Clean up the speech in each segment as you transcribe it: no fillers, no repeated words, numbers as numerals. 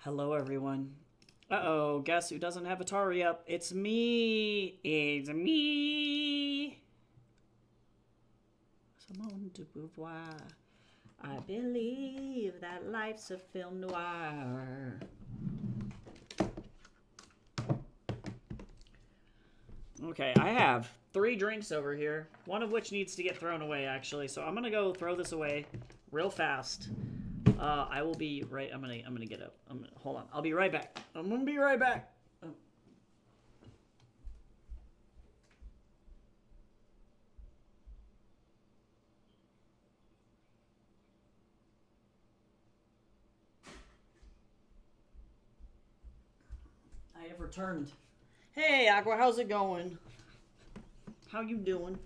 Hello, everyone. Uh-oh, guess who doesn't have Atari up? It's me! It's me! Simone de Beauvoir. I believe that life's a film noir. Okay, I have 3 drinks over here, one of which needs to get thrown away, actually. So I'm gonna go throw this away real fast. I will be right. I'm gonna get up. Hold on. I'll be right back. I'm gonna be right back. Oh. I have returned. Hey, Aqua, how's it going? How you doing?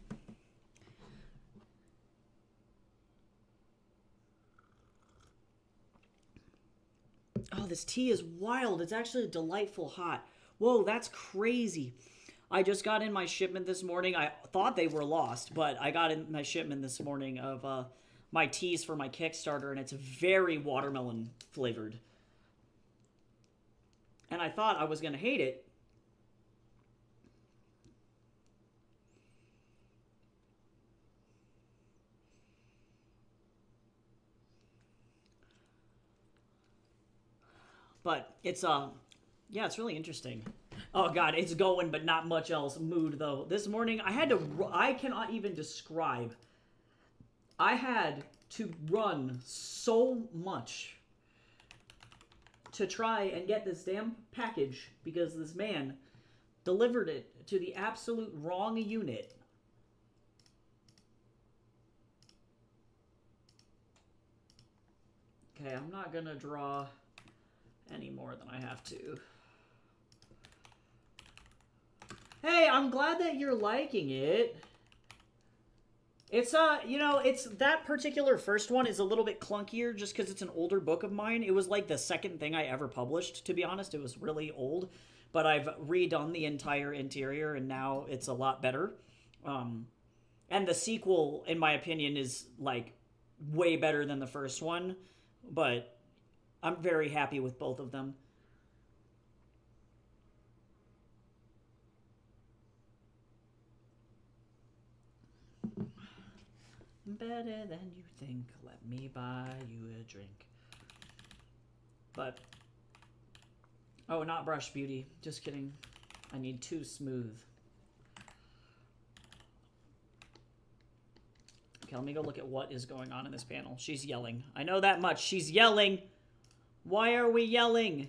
Oh, this tea is wild. It's actually delightful hot. Whoa, that's crazy. I just got in my shipment this morning. I thought they were lost, but I got in my shipment this morning of my teas for my Kickstarter, and it's very watermelon flavored. And I thought I was going to hate it. But it's yeah, it's really interesting. Oh god, it's going but not much else. Mood though. This morning I cannot even describe. I had to run so much to try and get this damn package because this man delivered it to the absolute wrong unit. Okay, I'm not gonna draw any more than I have to. Hey, I'm glad that you're liking it. It's you know, it's that particular first one is a little bit clunkier just because it's an older book of mine. It was like the second thing I ever published, to be honest. It was really old, but I've redone the entire interior and now it's a lot better. And the sequel, in my opinion, is like way better than the first one, but I'm very happy with both of them. Better than you think, let me buy you a drink. But, oh, not Brush Beauty, just kidding. I need Too Smooth. Okay, let me go look at what is going on in this panel. She's yelling. I know that much. She's yelling. Why are we yelling?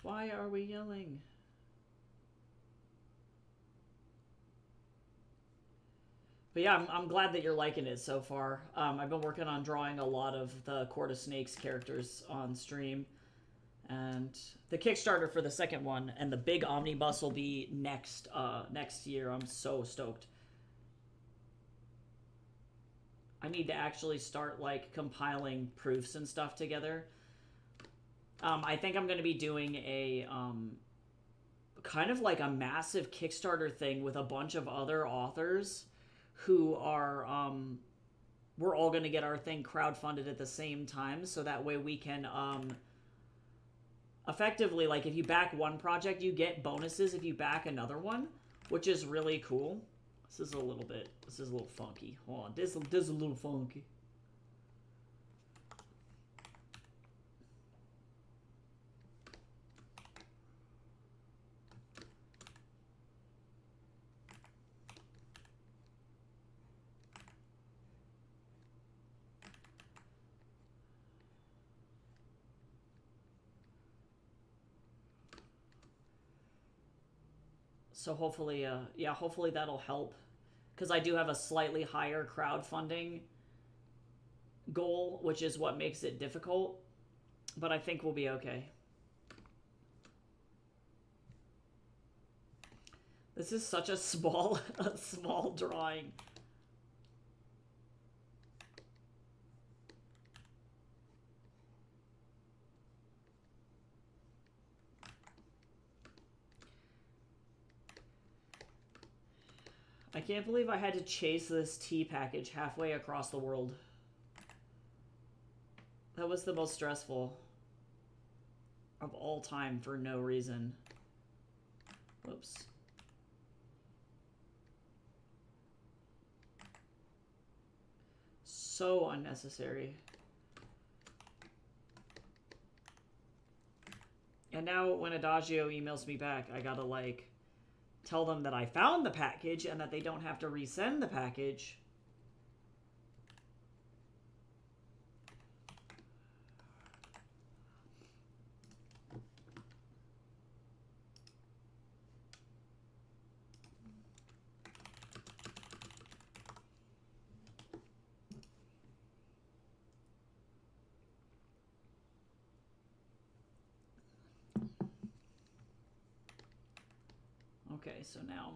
Why are we yelling? But yeah, I'm glad that you're liking it so far. I've been working on drawing a lot of the Court of Snakes characters on stream. And the Kickstarter for the second one and the big omnibus will be next year. I'm so stoked. I need to actually start like compiling proofs and stuff together. I think I'm going to be doing a kind of like a massive Kickstarter thing with a bunch of other authors who are we're all going to get our thing crowdfunded at the same time, so that way we can effectively, like, if you back one project, you get bonuses if you back another one, which is really cool. This is a little funky. Hold on, this is a little funky. So hopefully, yeah, hopefully that'll help. Because I do have a slightly higher crowdfunding goal, which is what makes it difficult. But I think we'll be okay. This is such a small, a small drawing. I can't believe I had to chase this tea package halfway across the world. That was the most stressful of all time for no reason. Whoops. So unnecessary. And now when Adagio emails me back, I gotta, like, tell them that I found the package and that they don't have to resend the package. Okay, so now...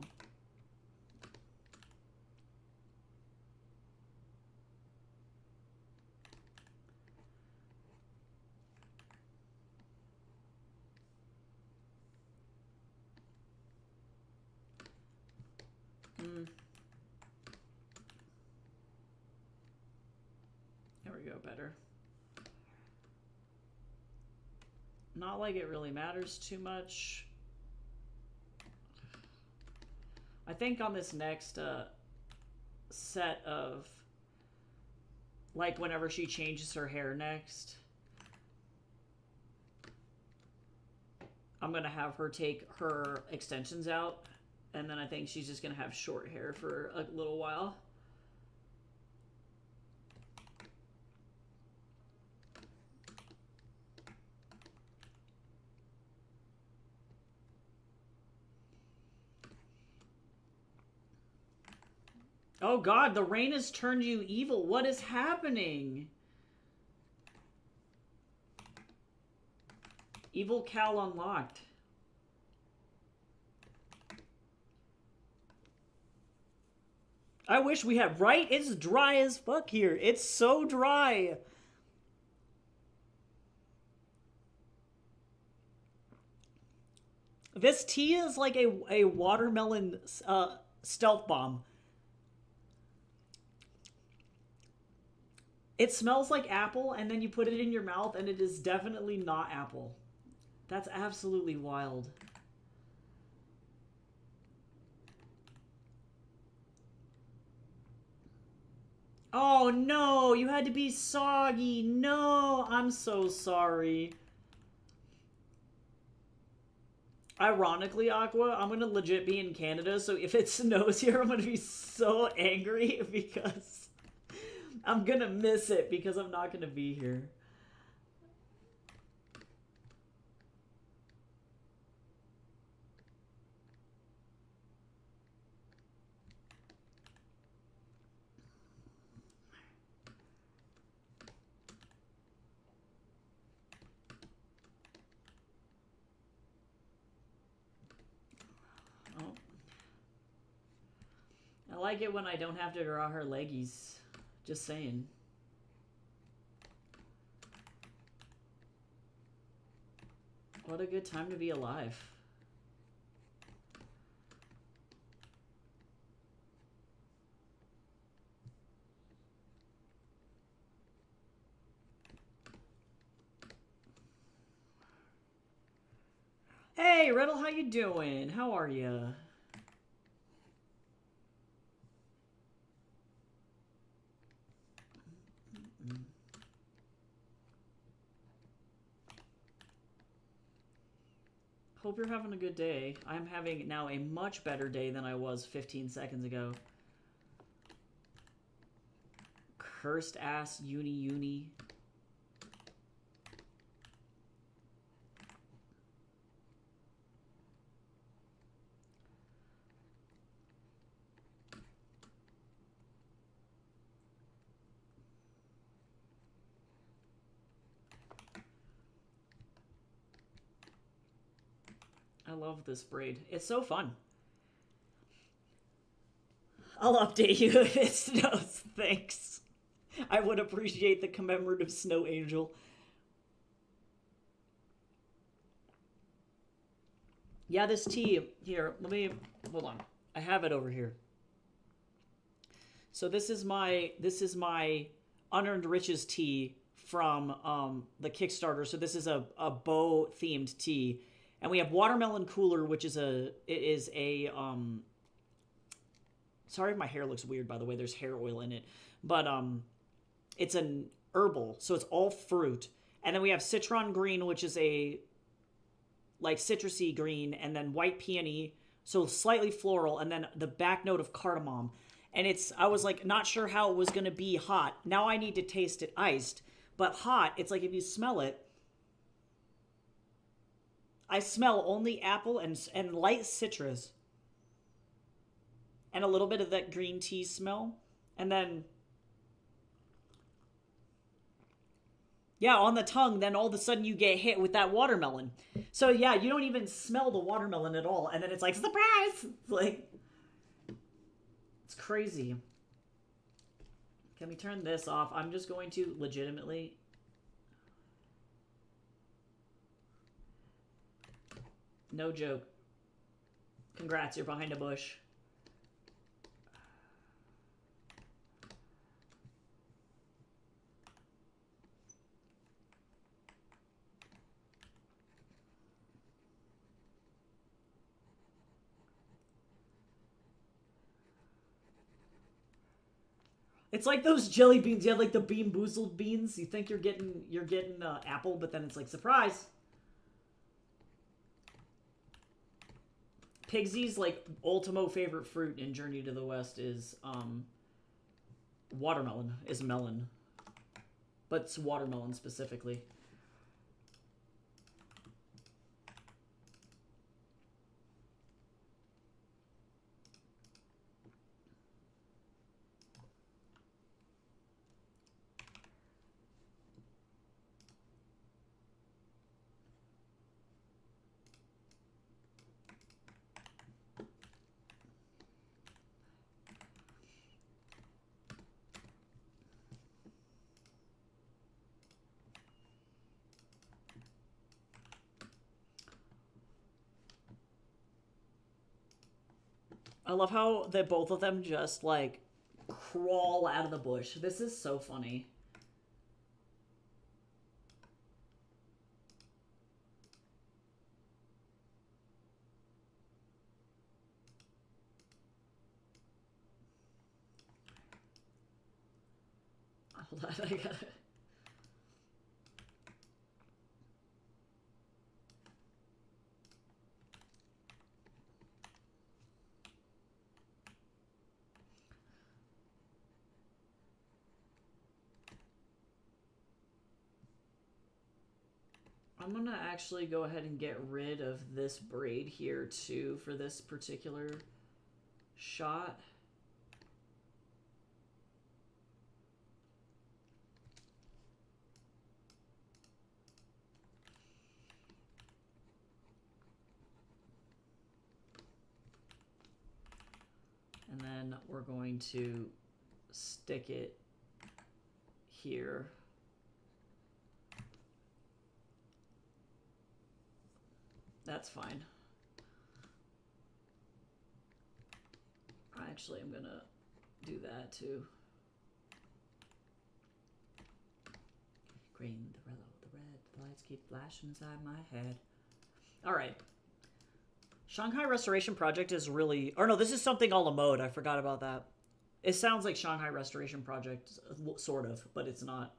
There we go, better. Not like it really matters too much. I think on this next set of, like, whenever she changes her hair next, I'm going to have her take her extensions out, and then I think she's just going to have short hair for a little while. Oh god, the rain has turned you evil. What is happening? Evil Cal unlocked. I wish we had, right? It's dry as fuck here. It's so dry. This tea is like a watermelon stealth bomb. It smells like apple, and then you put it in your mouth, and it is definitely not apple. That's absolutely wild. Oh no, you had to be soggy. No, I'm so sorry. Ironically, Aqua, I'm gonna legit be in Canada, so if it snows here, I'm gonna be so angry because I'm gonna miss it because I'm not gonna be here. I like it when I don't have to draw her leggies. Just saying. What a good time to be alive. Hey, Riddle, how you doing? How are you? Hope you're having a good day. I'm having now a much better day than I was 15 seconds ago. Cursed ass uni. I love this braid. It's so fun. I'll update you if it snows. Thanks. I would appreciate the commemorative snow angel. Yeah, this tea here. Let me hold on. I have it over here. So this is my unearned riches tea from the Kickstarter. So this is a bow themed tea, and we have watermelon cooler, which is a sorry if my hair looks weird, by the way. There's hair oil in it, but it's an herbal, so it's all fruit. And then we have citron green, which is a like citrusy green, and then white peony, so slightly floral, and then the back note of cardamom. And I was like not sure how it was gonna be hot. Now I need to taste it iced, but hot. It's like if you smell it, I smell only apple and light citrus, and a little bit of that green tea smell, and then yeah, on the tongue, then all of a sudden you get hit with that watermelon. So yeah, you don't even smell the watermelon at all, and then it's like surprise. Like it's crazy. Can we turn this off? I'm just going to legitimately. No joke. Congrats, you're behind a bush. It's like those jelly beans. You have like the Bean Boozled beans. You think you're getting apple, but then it's like surprise. Pigsy's like ultimo favorite fruit in Journey to the West is watermelon. Is melon, but it's watermelon specifically. I love how both of them just like crawl out of the bush. This is so funny. Hold on, I gotta. I'm gonna actually go ahead and get rid of this braid here too for this particular shot. And then we're going to stick it here. That's fine. Actually, I'm gonna do that too. Green, the yellow, the red, the lights keep flashing inside my head. All right. Shanghai Restoration Project is really... Or no, this is something a la mode. I forgot about that. It sounds like Shanghai Restoration Project, sort of, but it's not.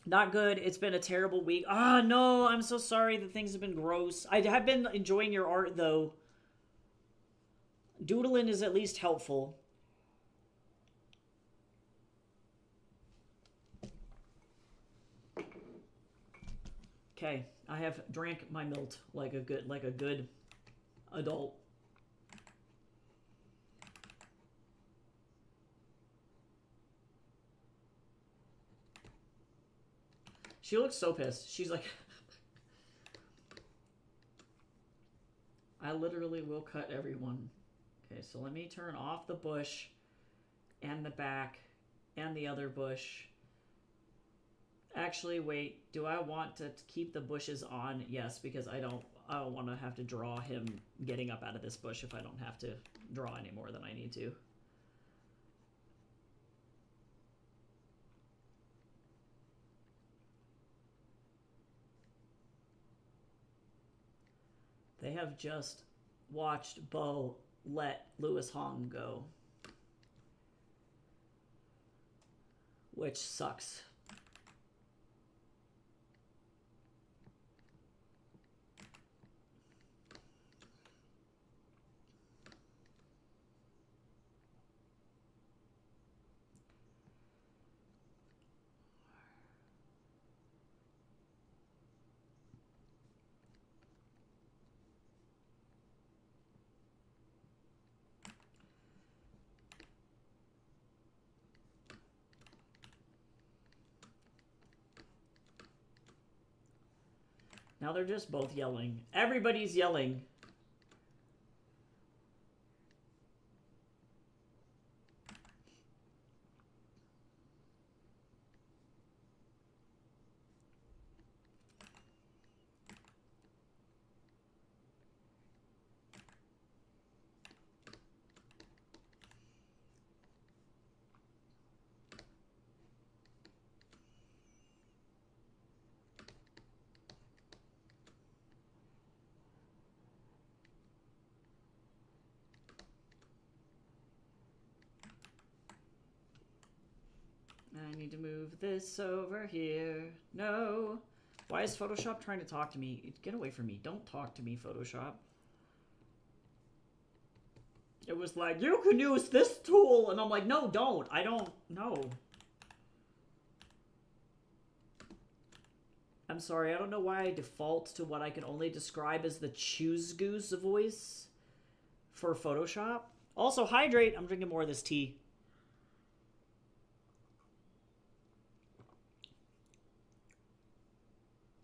Not good. It's been a terrible week. Ah, no, I'm so sorry that things have been gross. I have been enjoying your art, though. Doodling is at least helpful. Okay, I have drank my milk like a good adult. She looks so pissed. She's like, I literally will cut everyone. Okay, so let me turn off the bush and the back and the other bush. Actually, wait, do I want to keep the bushes on? Yes, because I don't I don't want to have to draw him getting up out of this bush if I don't have to draw any more than I need to. They have just watched Bo let Lewis Hong go, which sucks. Now they're just both yelling. Everybody's yelling. I need to move this over here. No. Why is Photoshop trying to talk to me? Get away from me. Don't talk to me, Photoshop. It was like, you can use this tool. And I'm like, no, don't. I don't know. I'm sorry. I don't know why I default to what I can only describe as the choose goose voice for Photoshop. Also, hydrate. I'm drinking more of this tea.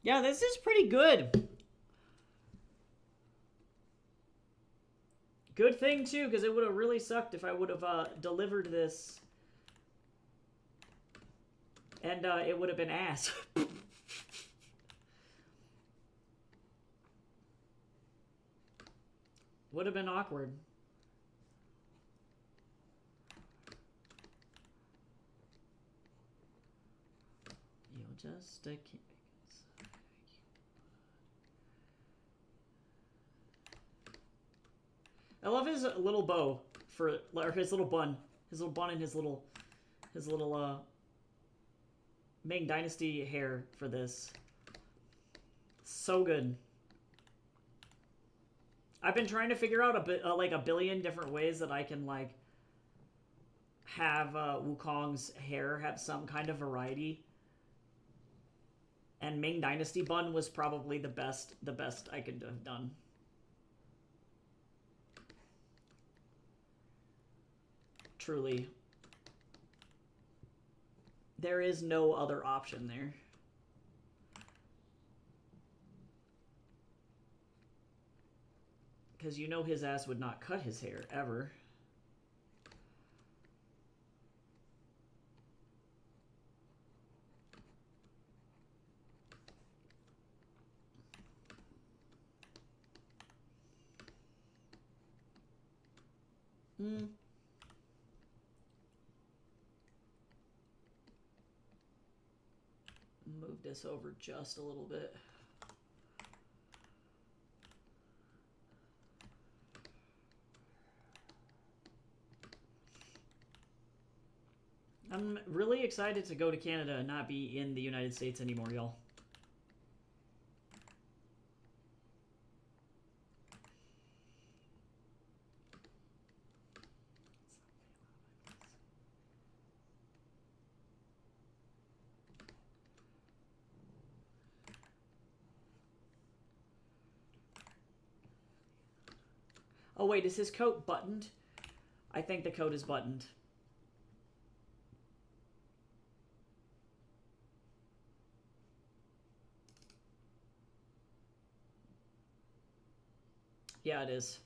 Yeah, this is pretty good. Good thing, too, because it would have really sucked if I would have delivered this. And it would have been ass. Would have been awkward. You'll just keep... I love his little bow for, or his little bun and his little Ming Dynasty hair for this. So good. I've been trying to figure out like a billion different ways that I can like have Wukong's hair have some kind of variety. And Ming Dynasty bun was probably the best I could have done. Truly. There is no other option there. Because you know his ass would not cut his hair, ever. Move this over just a little bit. I'm really excited to go to Canada and not be in the United States anymore, y'all. Oh wait, is his coat buttoned? I think the coat is buttoned. Yeah, it is.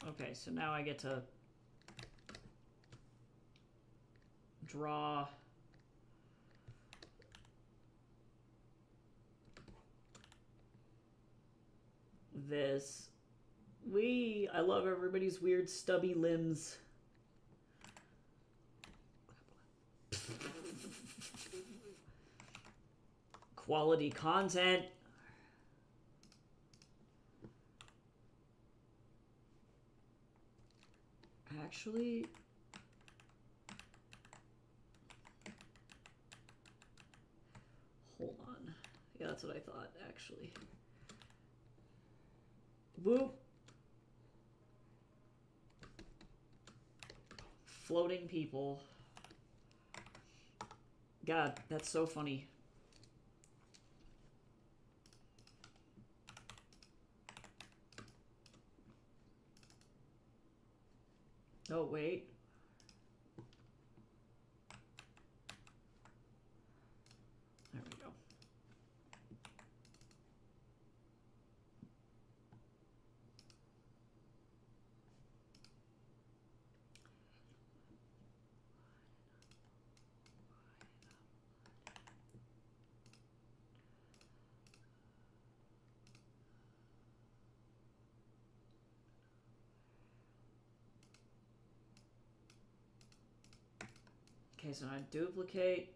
Okay, so now I get to draw this. I love everybody's weird stubby limbs. Quality content. Actually, hold on. Yeah, that's what I thought, actually. Whoop. Floating people. God, that's so funny. Oh, wait. There we go. Okay, so now I duplicate.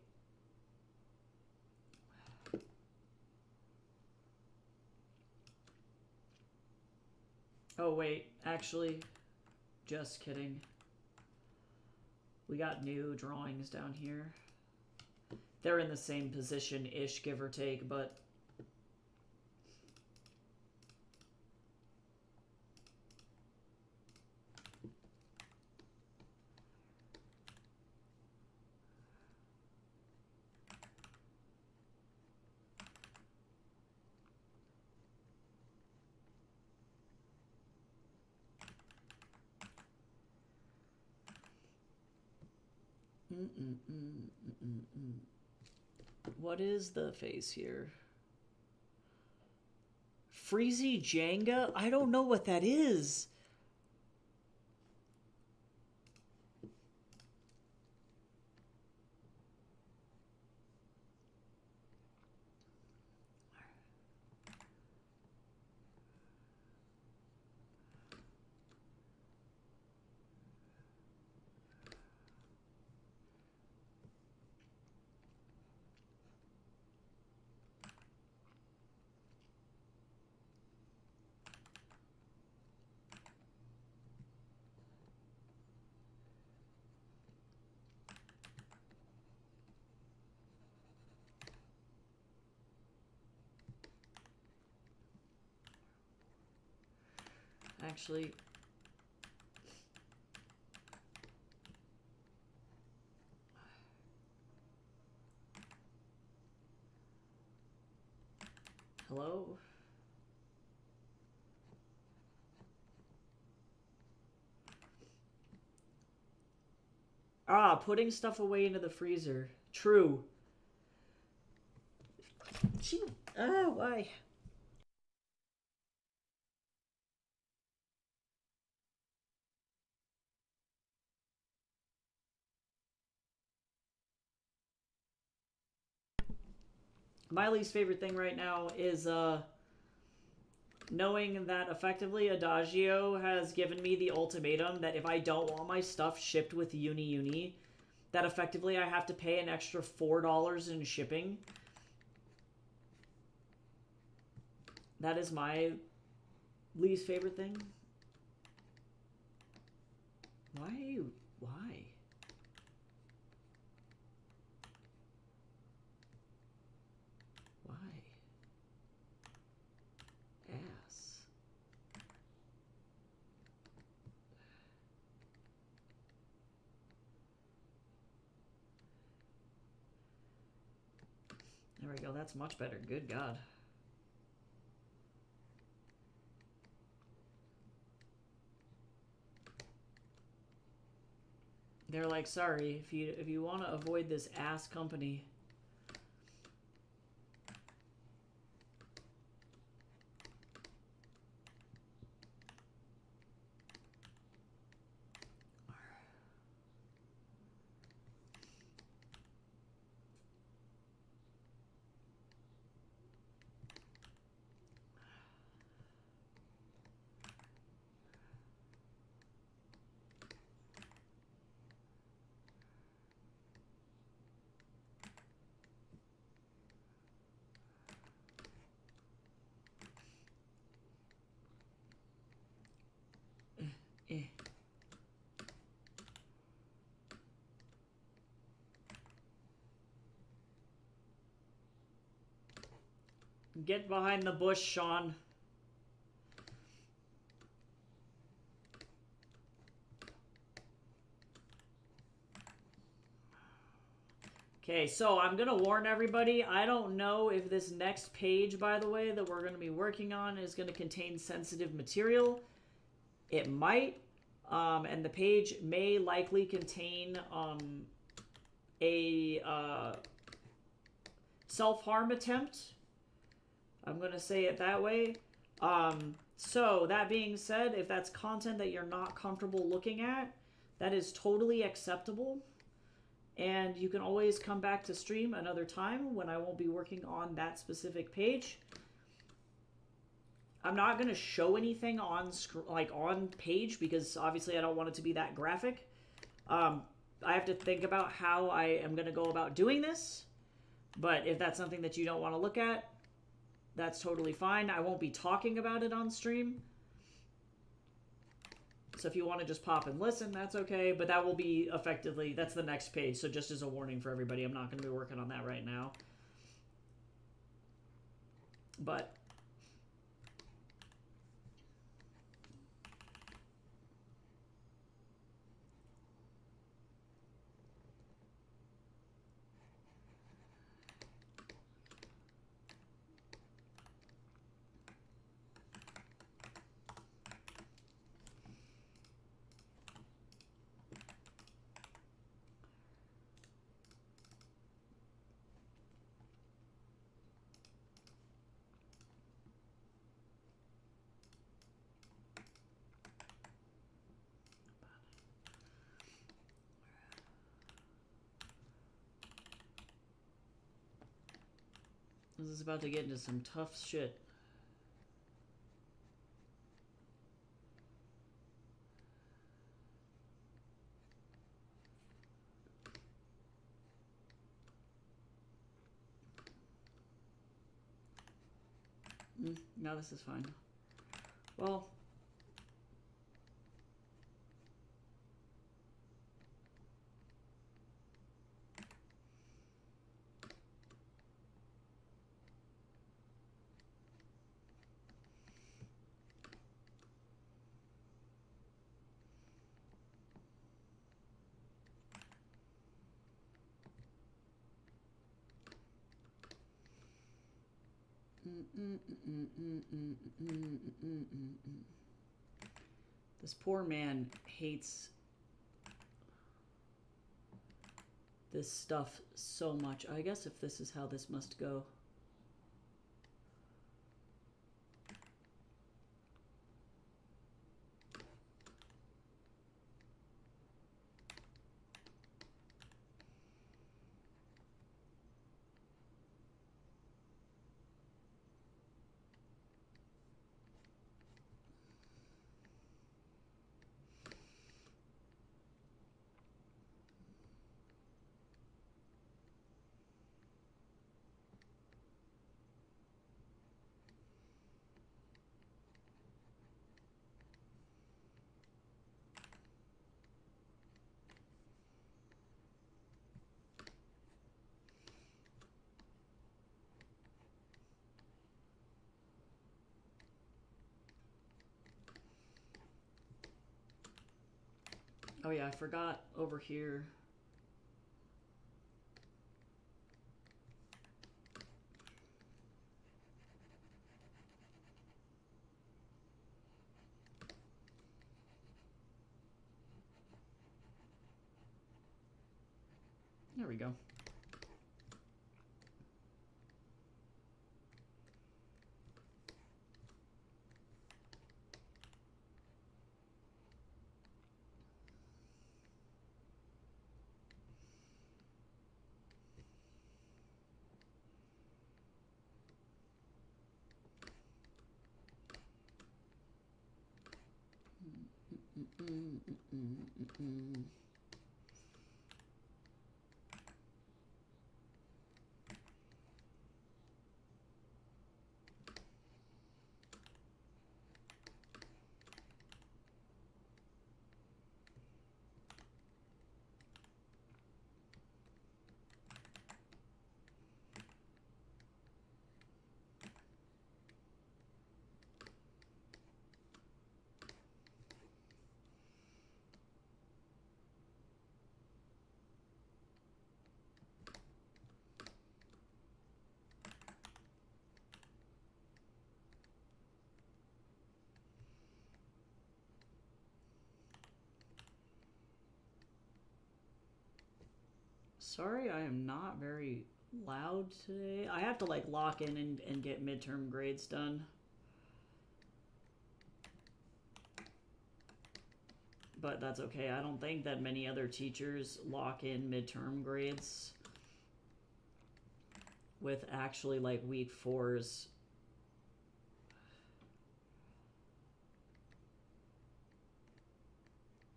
Oh, wait. Actually, just kidding. We got new drawings down here. They're in the same position-ish, give or take, but... What is the face here? Freezy Jenga? I don't know what that is. Actually, hello? Ah, putting stuff away into the freezer. True. Why? My least favorite thing right now is knowing that effectively Adagio has given me the ultimatum that if I don't want my stuff shipped with Uni, that effectively I have to pay an extra $4 in shipping. That is my least favorite thing. Why? Why? Why? Ass. There we go. That's much better. Good God. They're like, sorry, if you want to avoid this ass company. Eh. Get behind the bush, Sean. Okay, so I'm going to warn everybody, I don't know if this next page, by the way, that we're going to be working on is going to contain sensitive material. It might, and the page may likely contain a self-harm attempt. I'm going to say it that way. So, that being said, if that's content that you're not comfortable looking at, that is totally acceptable. And you can always come back to stream another time when I won't be working on that specific page. I'm not going to show anything on page because obviously I don't want it to be that graphic. I have to think about how I am going to go about doing this. But if that's something that you don't want to look at, that's totally fine. I won't be talking about it on stream. So if you want to just pop and listen, that's okay. But that will be effectively, that's the next page. So just as a warning for everybody, I'm not going to be working on that right now. But this is about to get into some tough shit. No, this is fine. Well, this poor man hates this stuff so much. I guess if this is how this must go. Oh yeah, I forgot over here. There we go. Sorry, I am not very loud today. I have to like lock in and get midterm grades done. But that's okay. I don't think that many other teachers lock in midterm grades with actually like week 4's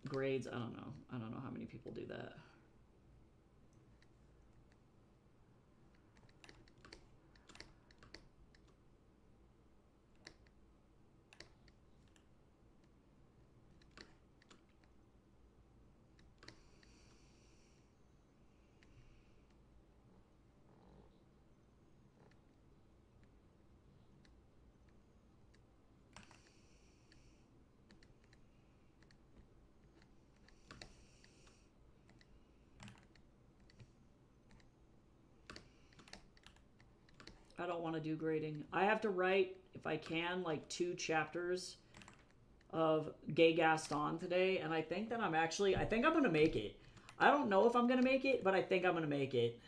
grades. I don't know. I don't know how many people do that. I don't want to do grading. I have to write, if I can, like 2 chapters of Gay Gaston today, and I think that I think I'm going to make it. I don't know if I'm going to make it, but I think I'm going to make it.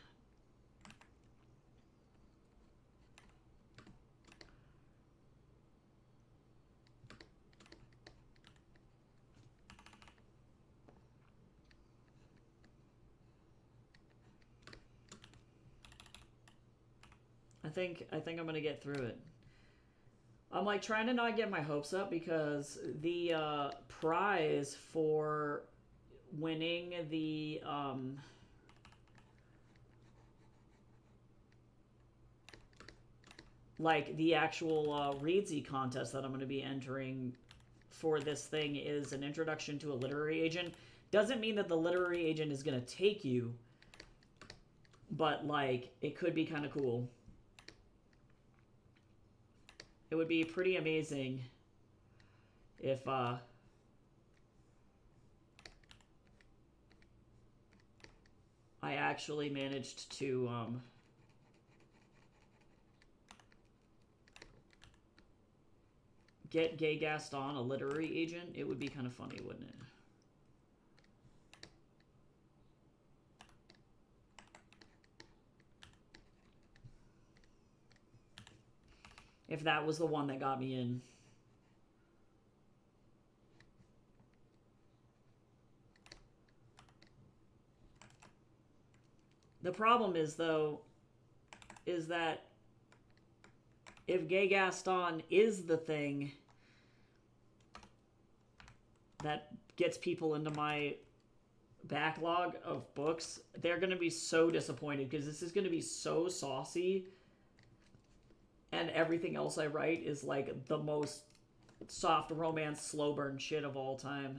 I think I'm gonna get through it. I'm like trying to not get my hopes up because the prize for winning the like the actual Readsy contest that I'm going to be entering for this thing is an introduction to a literary agent. Doesn't mean that the literary agent is going to take you, but like it could be kind of cool. It would be pretty amazing if I actually managed to get Gay Gaston a literary agent. It would be kind of funny, wouldn't it? If that was the one that got me in. The problem is, though, is that if Gay Gaston is the thing that gets people into my backlog of books, they're going to be so disappointed because this is going to be so saucy. And everything else I write is like the most soft romance slow burn shit of all time.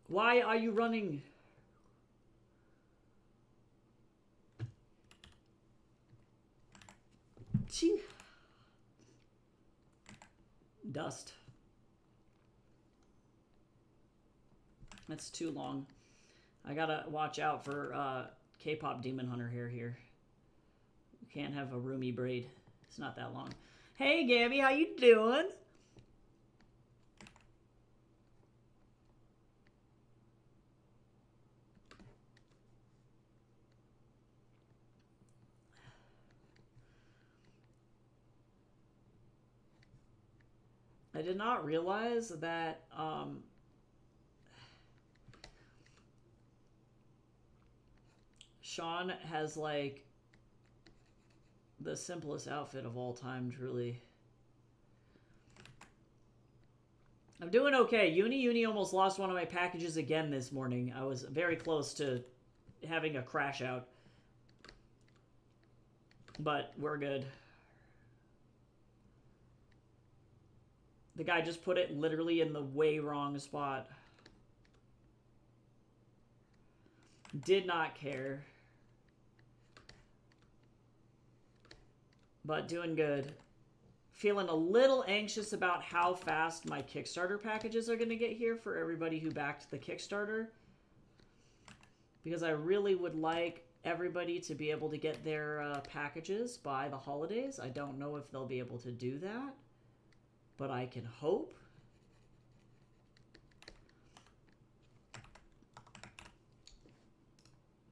Why are you running? Gee. Dust. That's too long. I gotta watch out for K-pop Demon Hunter hair here. You can't have a roomy braid. It's not that long. Hey, Gabby, how you doing? I did not realize that Sean has like the simplest outfit of all time, truly. I'm doing okay. Uni almost lost one of my packages again this morning. I was very close to having a crash out. But we're good. The guy just put it literally in the way wrong spot. Did not care. But doing good. feeling a little anxious about how fast my Kickstarter packages are going to get here for everybody who backed the Kickstarter. Because I really would like everybody to be able to get their packages by the holidays. I don't know if they'll be able to do that, but I can hope.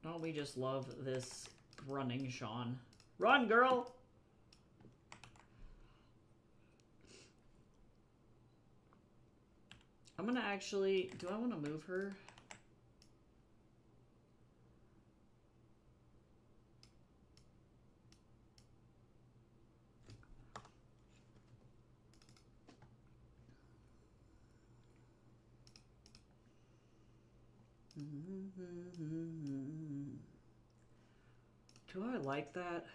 Oh, we just love this running Sean. Run, girl! I'm gonna actually... Do I want to move her? Do I like that?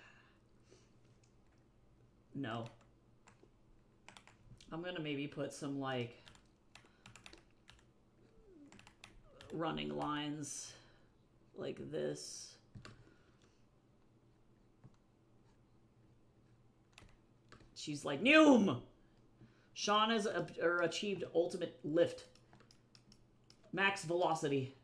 No. I'm gonna maybe put some, like, running lines like this. She's like, Noom! Sean has achieved ultimate lift. Max velocity.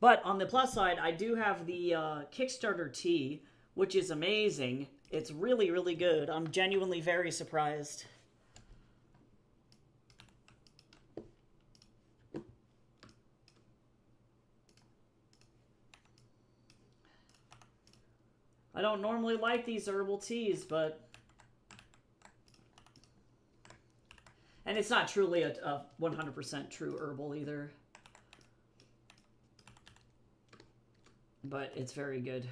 But on the plus side, I do have the Kickstarter tee, which is amazing. It's really, really good. I'm genuinely very surprised. I don't normally like these herbal teas, but... And it's not truly a 100% true herbal either. But it's very good.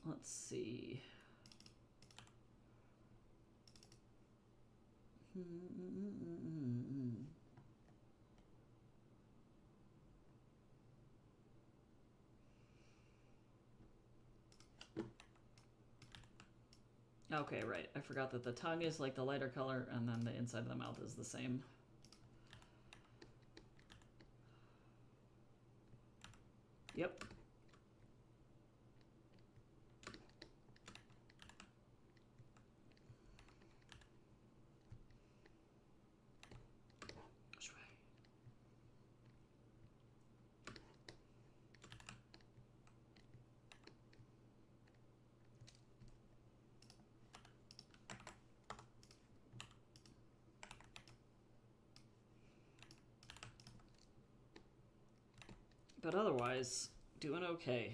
Let's see. Okay, right. I forgot that the tongue is like the lighter color and then the inside of the mouth is the same. Yep. But otherwise, doing okay.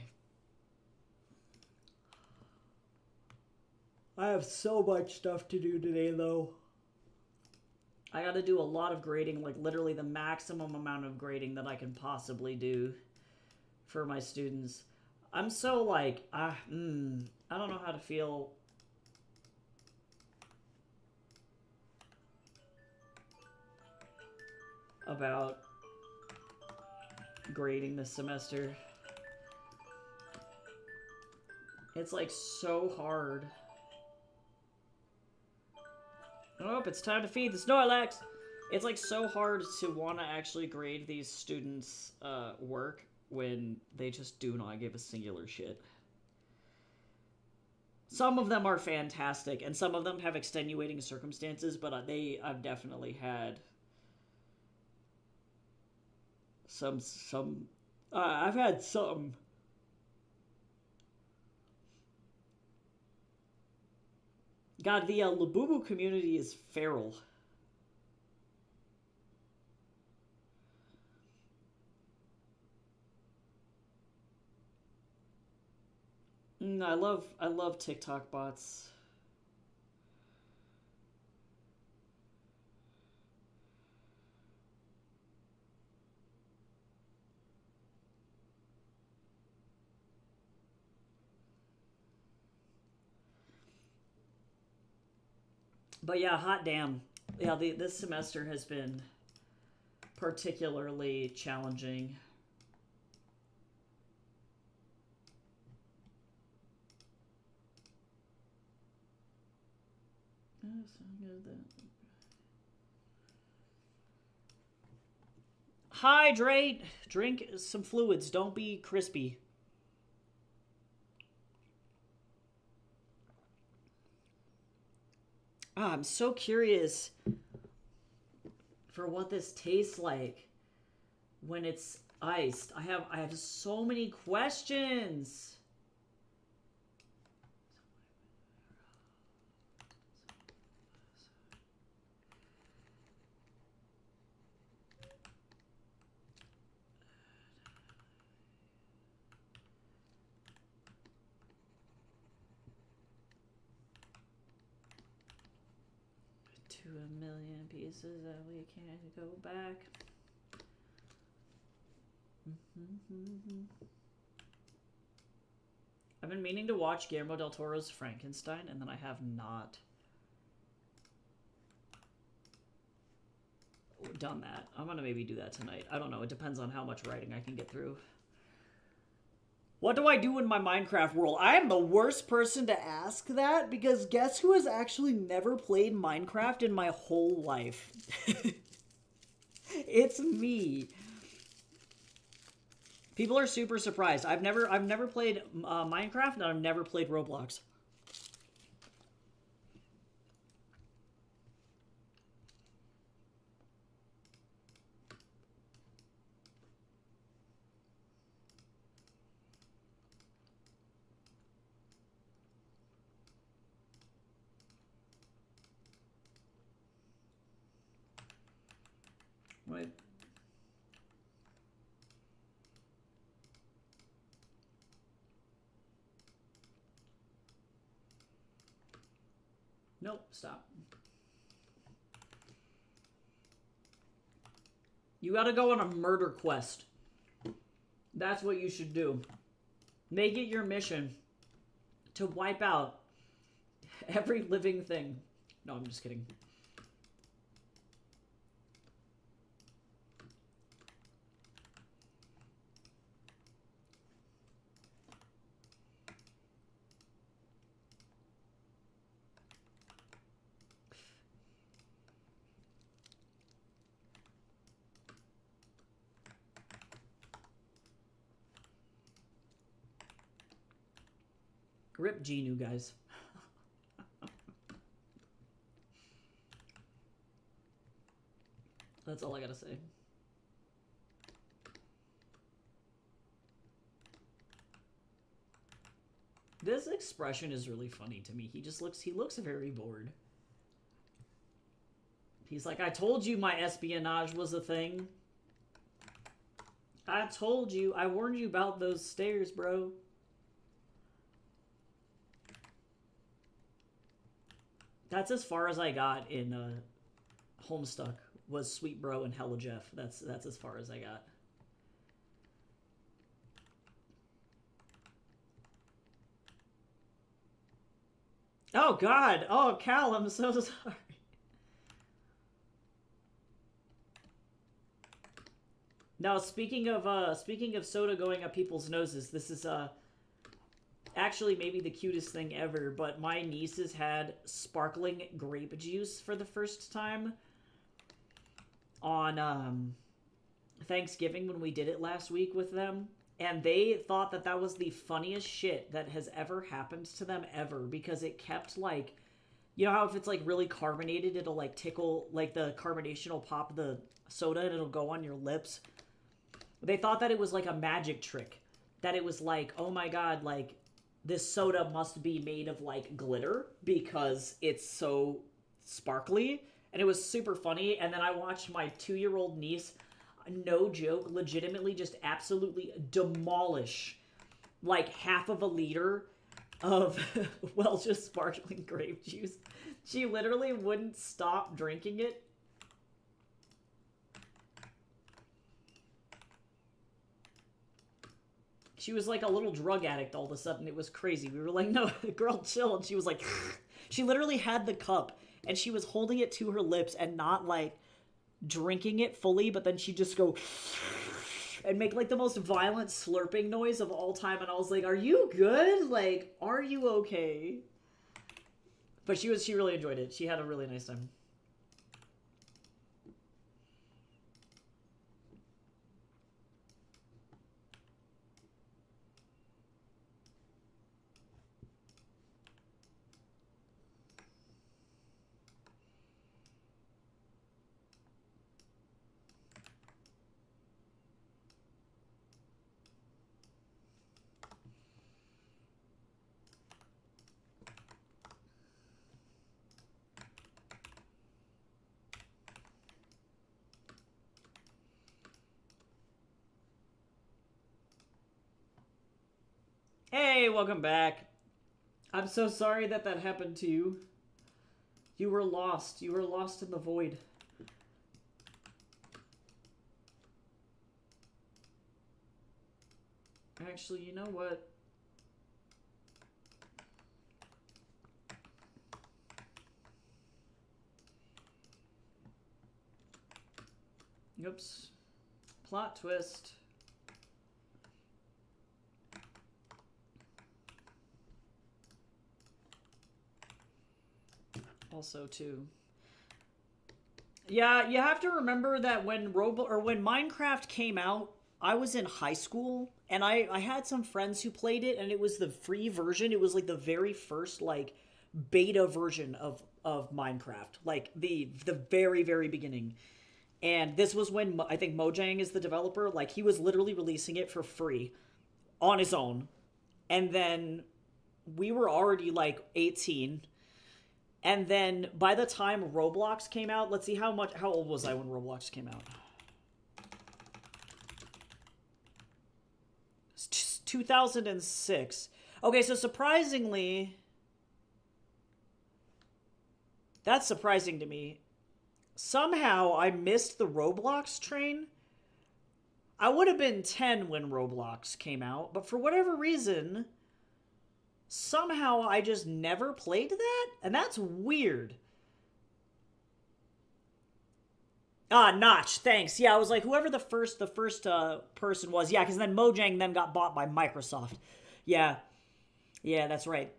I have so much stuff to do today, though. I gotta do a lot of grading, like literally the maximum amount of grading that I can possibly do for my students. I'm so like, I don't know how to feel about grading this semester. It's like so hard. Oh, it's time to feed the Snorlax! It's like so hard to want to actually grade these students' work when they just do not give a singular shit. Some of them are fantastic, and some of them have extenuating circumstances, but I've definitely had I've had some. God, the Labubu community is feral. I love TikTok bots. But yeah, hot damn. Yeah, this semester has been particularly challenging. Hydrate! Drink some fluids. Don't be crispy. I'm so curious for what this tastes like when it's iced. I have so many questions. 2,000,000 pieces that we can't go back. I've been meaning to watch Guillermo del Toro's Frankenstein, and then I have not done that. I'm gonna maybe do that tonight. I don't know. It depends on how much writing I can get through. What do I do in my Minecraft world? I am the worst person to ask that, because guess who has actually never played Minecraft in my whole life? It's me. People are super surprised. I've never played Minecraft, and I've never played Roblox. Right. Nope, stop. You gotta go on a murder quest. That's what you should do. Make it your mission to wipe out every living thing. No, I'm just kidding. Rip Genu, guys. That's all I gotta say. This expression is really funny to me. He looks very bored. He's like, I told you my espionage was a thing. I told you. I warned you about those stairs, bro. That's as far as I got in Homestuck, was Sweet Bro and Hella Jeff. That's as far as I got. Oh God! Oh Cal, I'm so sorry. Now speaking of soda going up people's noses, this is actually maybe the cutest thing ever, but my nieces had sparkling grape juice for the first time on Thanksgiving when we did it last week with them, and they thought that that was the funniest shit that has ever happened to them ever, because it kept, like, you know how if it's like really carbonated, it'll like tickle, like the carbonation will pop the soda and it'll go on your lips. They thought that it was like a magic trick, that it was like, oh my God, like this soda must be made of like glitter because it's so sparkly. And it was super funny. And then I watched my 2-year-old niece, no joke, legitimately just absolutely demolish like half of a liter of Welch's sparkling grape juice. She literally wouldn't stop drinking it. She was like a little drug addict all of a sudden. It was crazy. We were like, no, girl, chill. And she was like, she literally had the cup and she was holding it to her lips and not like drinking it fully, but then she'd just go and make like the most violent slurping noise of all time, and I was like, are you good? Like, are you okay? But she really enjoyed it. She had a really nice time. Hey, welcome back. I'm so sorry that that happened to you. You were lost. You were lost in the void. Actually, you know what? Oops. Plot twist. Also, too. Yeah, you have to remember that when when Minecraft came out, I was in high school, and I had some friends who played it, and it was the free version. It was like the very first like beta version of Minecraft, like the very very beginning. And this was when I think Mojang is the developer. Like he was literally releasing it for free on his own, and then we were already like 18. And then by the time Roblox came out, let's see how old was I when Roblox came out? 2006. Okay, so surprisingly, that's surprising to me. Somehow I missed the Roblox train. I would have been 10 when Roblox came out, but for whatever reason, somehow I just never played that, and that's weird. Ah, Notch, thanks. Yeah, I was like, whoever the first person was. Yeah, because then Mojang then got bought by Microsoft. Yeah, yeah, that's right.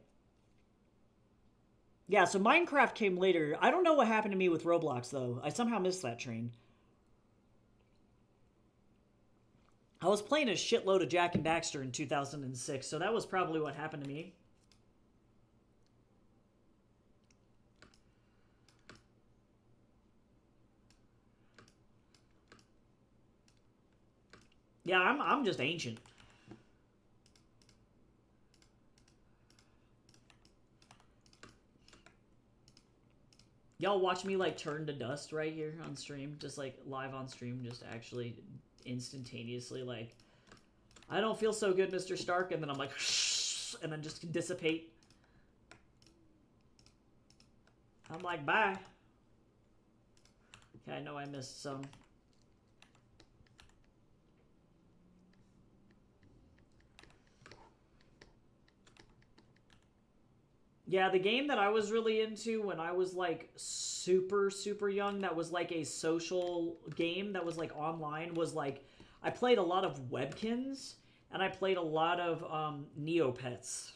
Yeah, so Minecraft came later. I don't know what happened to me with Roblox though. I somehow missed that train. I was playing a shitload of Jak and Daxter in 2006, so that was probably what happened to me. Yeah, I'm just ancient. Y'all watch me like turn to dust right here on stream, just like live on stream, just actually instantaneously like, I don't feel so good, Mr. Stark, and then I'm like, and then just dissipate. I'm like, bye. Okay, I know I missed some. Yeah, the game that I was really into when I was like super, super young, that was like a social game that was like online, was like, I played a lot of Webkins and I played a lot of Neopets.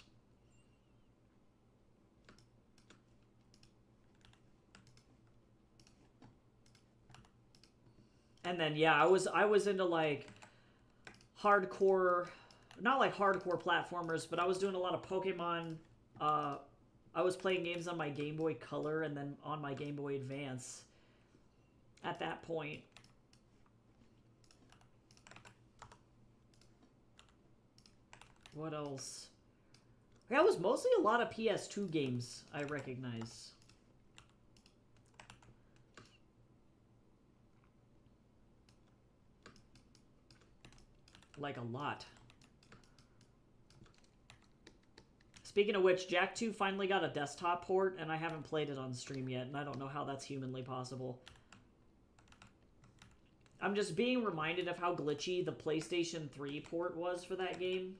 And then yeah, I was into like hardcore, not like hardcore platformers, but I was doing a lot of Pokemon. I was playing games on my Game Boy Color and then on my Game Boy Advance at that point. What else? That was mostly a lot of PS2 games I recognize. Like a lot. Speaking of which, Jak 2 finally got a desktop port, and I haven't played it on stream yet, and I don't know how that's humanly possible. I'm just being reminded of how glitchy the PlayStation 3 port was for that game.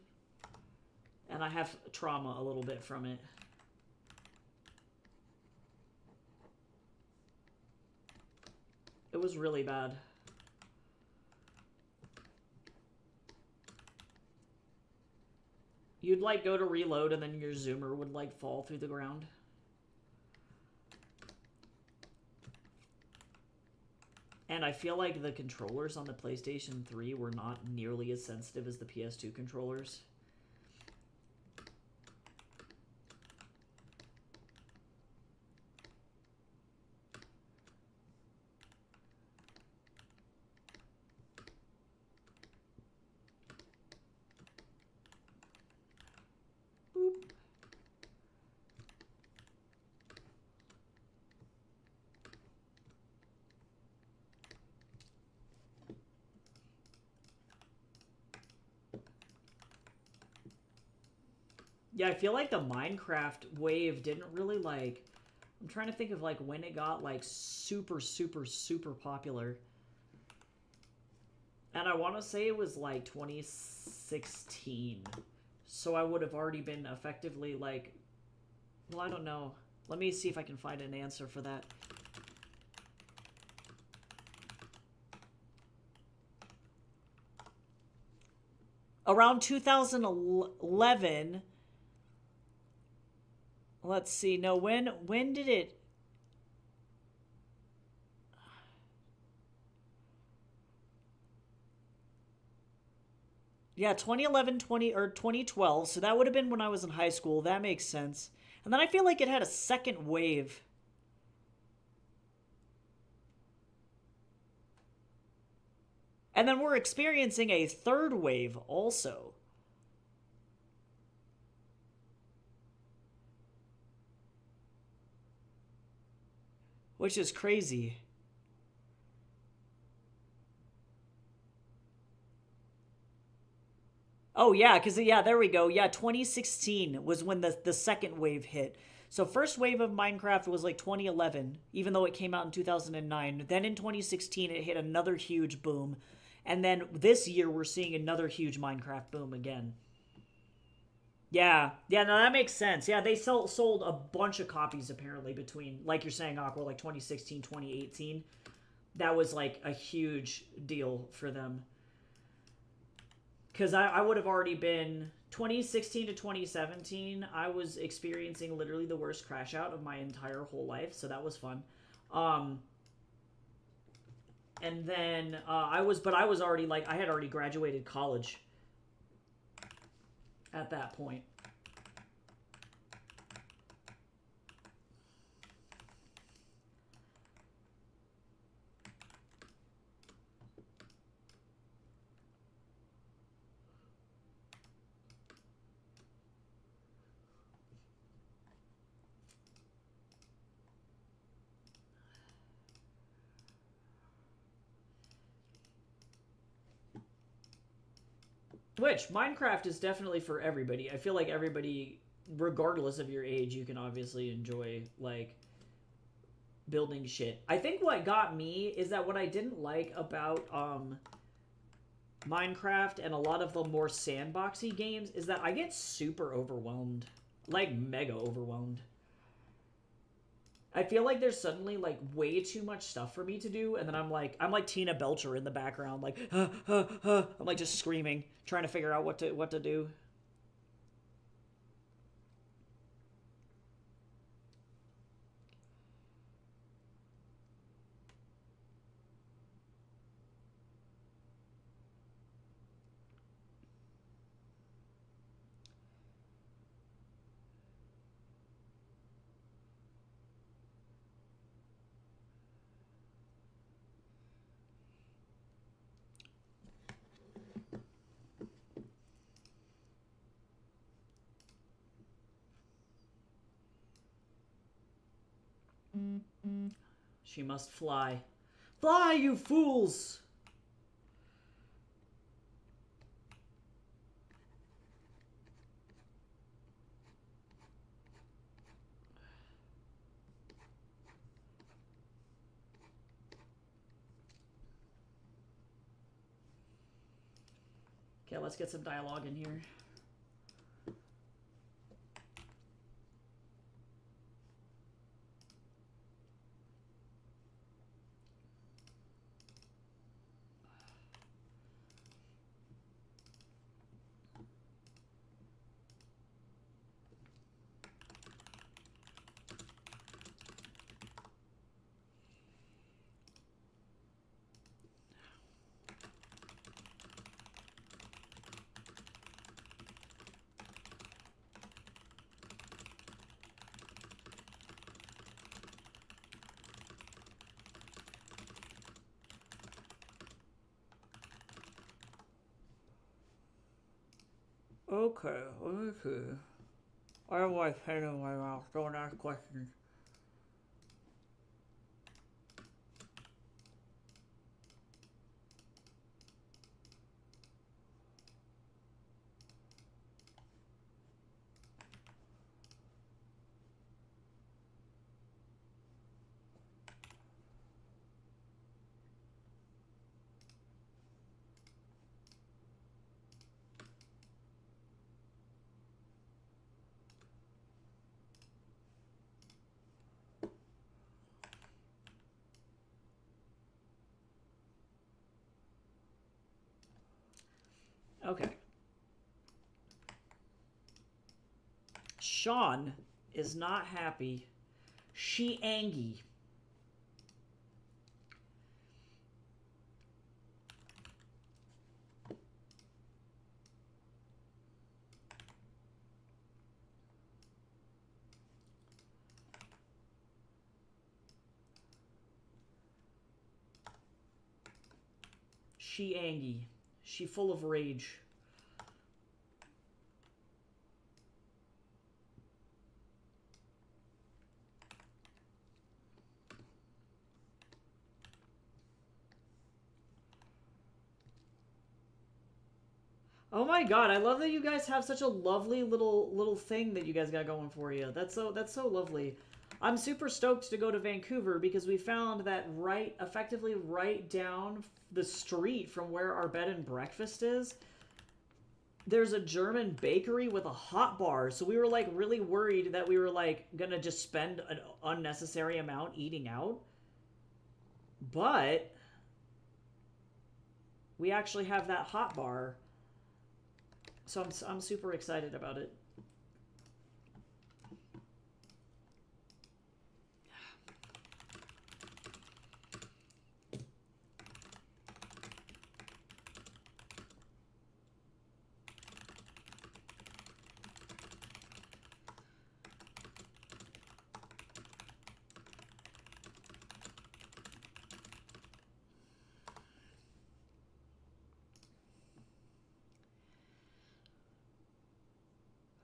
And I have trauma a little bit from it. It was really bad. You'd like go to reload and then your zoomer would like fall through the ground. And I feel like the controllers on the PlayStation 3 were not nearly as sensitive as the PS2 controllers. Boop. Yeah, I feel like the Minecraft wave didn't really like... I'm trying to think of like when it got like super, super, super popular. And I want to say it was like 2016. So I would have already been effectively like... Well, I don't know. Let me see if I can find an answer for that. Around 2011... Let's see. No, when did it... Yeah, 2011, 2012. So that would have been when I was in high school. That makes sense. And then I feel like it had a second wave. And then we're experiencing a third wave also. Which is crazy. Oh, yeah, because, yeah, there we go. Yeah, 2016 was when the second wave hit. So first wave of Minecraft was like 2011, even though it came out in 2009. Then in 2016, it hit another huge boom. And then this year, we're seeing another huge Minecraft boom again. Yeah, yeah, no, that makes sense. Yeah, they sold a bunch of copies apparently between, like you're saying, Aqua, like 2016, 2018. That was like a huge deal for them. Because I would have already been 2016 to 2017. I was experiencing literally the worst crash out of my entire whole life, so that was fun. And then I was already like, I had already graduated college at that point. Which, Minecraft is definitely for everybody. I feel like everybody, regardless of your age, you can obviously enjoy, like, building shit. I think what got me is that what I didn't like about, Minecraft and a lot of the more sandboxy games is that I get super overwhelmed. Like, mega overwhelmed. I feel like there's suddenly like way too much stuff for me to do, and then I'm like Tina Belcher in the background, like I'm like just screaming, trying to figure out what to do. She must fly. Fly, you fools! Okay, let's get some dialogue in here. Okay, let me see. I have my pen in my mouth. Don't ask questions. Okay. Sean is not happy. She angry. She angry. She full of rage. Oh my god, I love that you guys have such a lovely little thing that you guys got going for you. That's so lovely. I'm super stoked to go to Vancouver because we found that effectively right down the street from where our bed and breakfast is, there's a German bakery with a hot bar. So we were like really worried that we were like gonna just spend an unnecessary amount eating out. But we actually have that hot bar. So I'm super excited about it.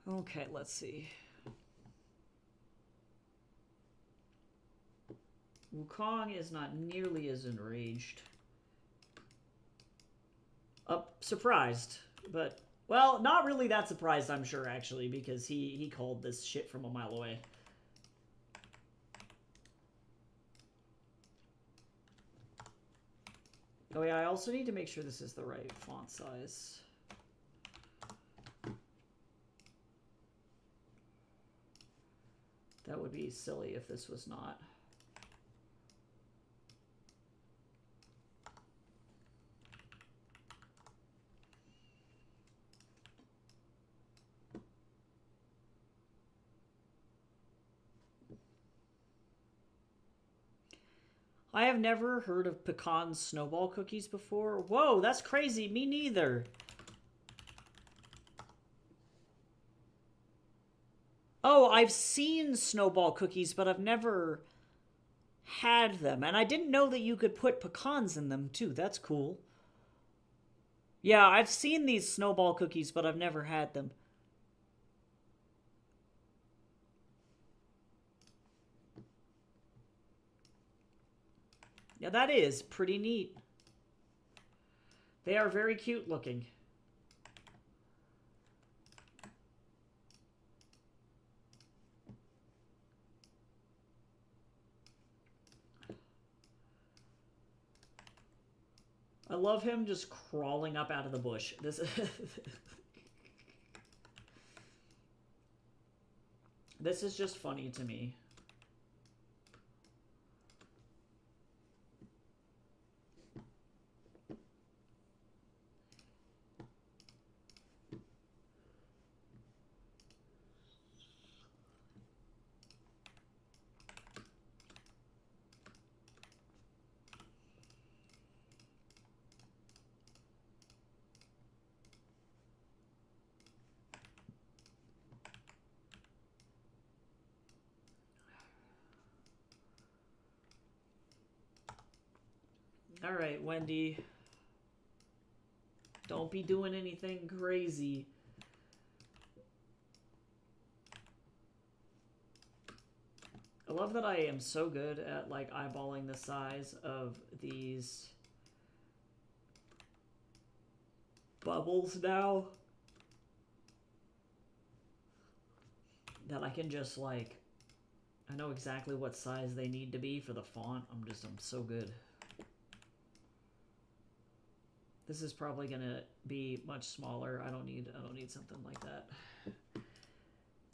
Okay, let's see. Wukong is not nearly as enraged. Surprised, but well, not really that surprised, I'm sure, actually, because he called this shit from a mile away. Oh yeah, I also need to make sure this is the right font size. That would be silly if this was not. I have never heard of pecan snowball cookies before. Whoa, that's crazy. Me neither. Oh, I've seen snowball cookies, but I've never had them. And I didn't know that you could put pecans in them, too. That's cool. Yeah, I've seen these snowball cookies, but I've never had them. Yeah, that is pretty neat. They are very cute looking. I love him just crawling up out of the bush. This is just funny to me. All right, Wendy. Don't be doing anything crazy. love that I am so good at like eyeballing the size of these bubbles now that I can just like, I know exactly what size they need to be for the font. I'm so good. This is probably gonna be much smaller. I don't need something like that.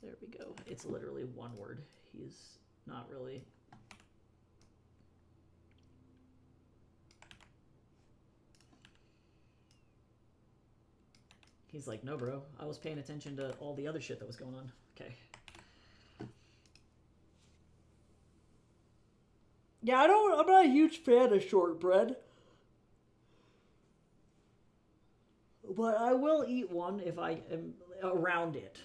There we go. It's literally one word. He's not really. He's like, no, bro. I was paying attention to all the other shit that was going on. Okay. Yeah, I'm not a huge fan of shortbread. But I will eat one if I am around it.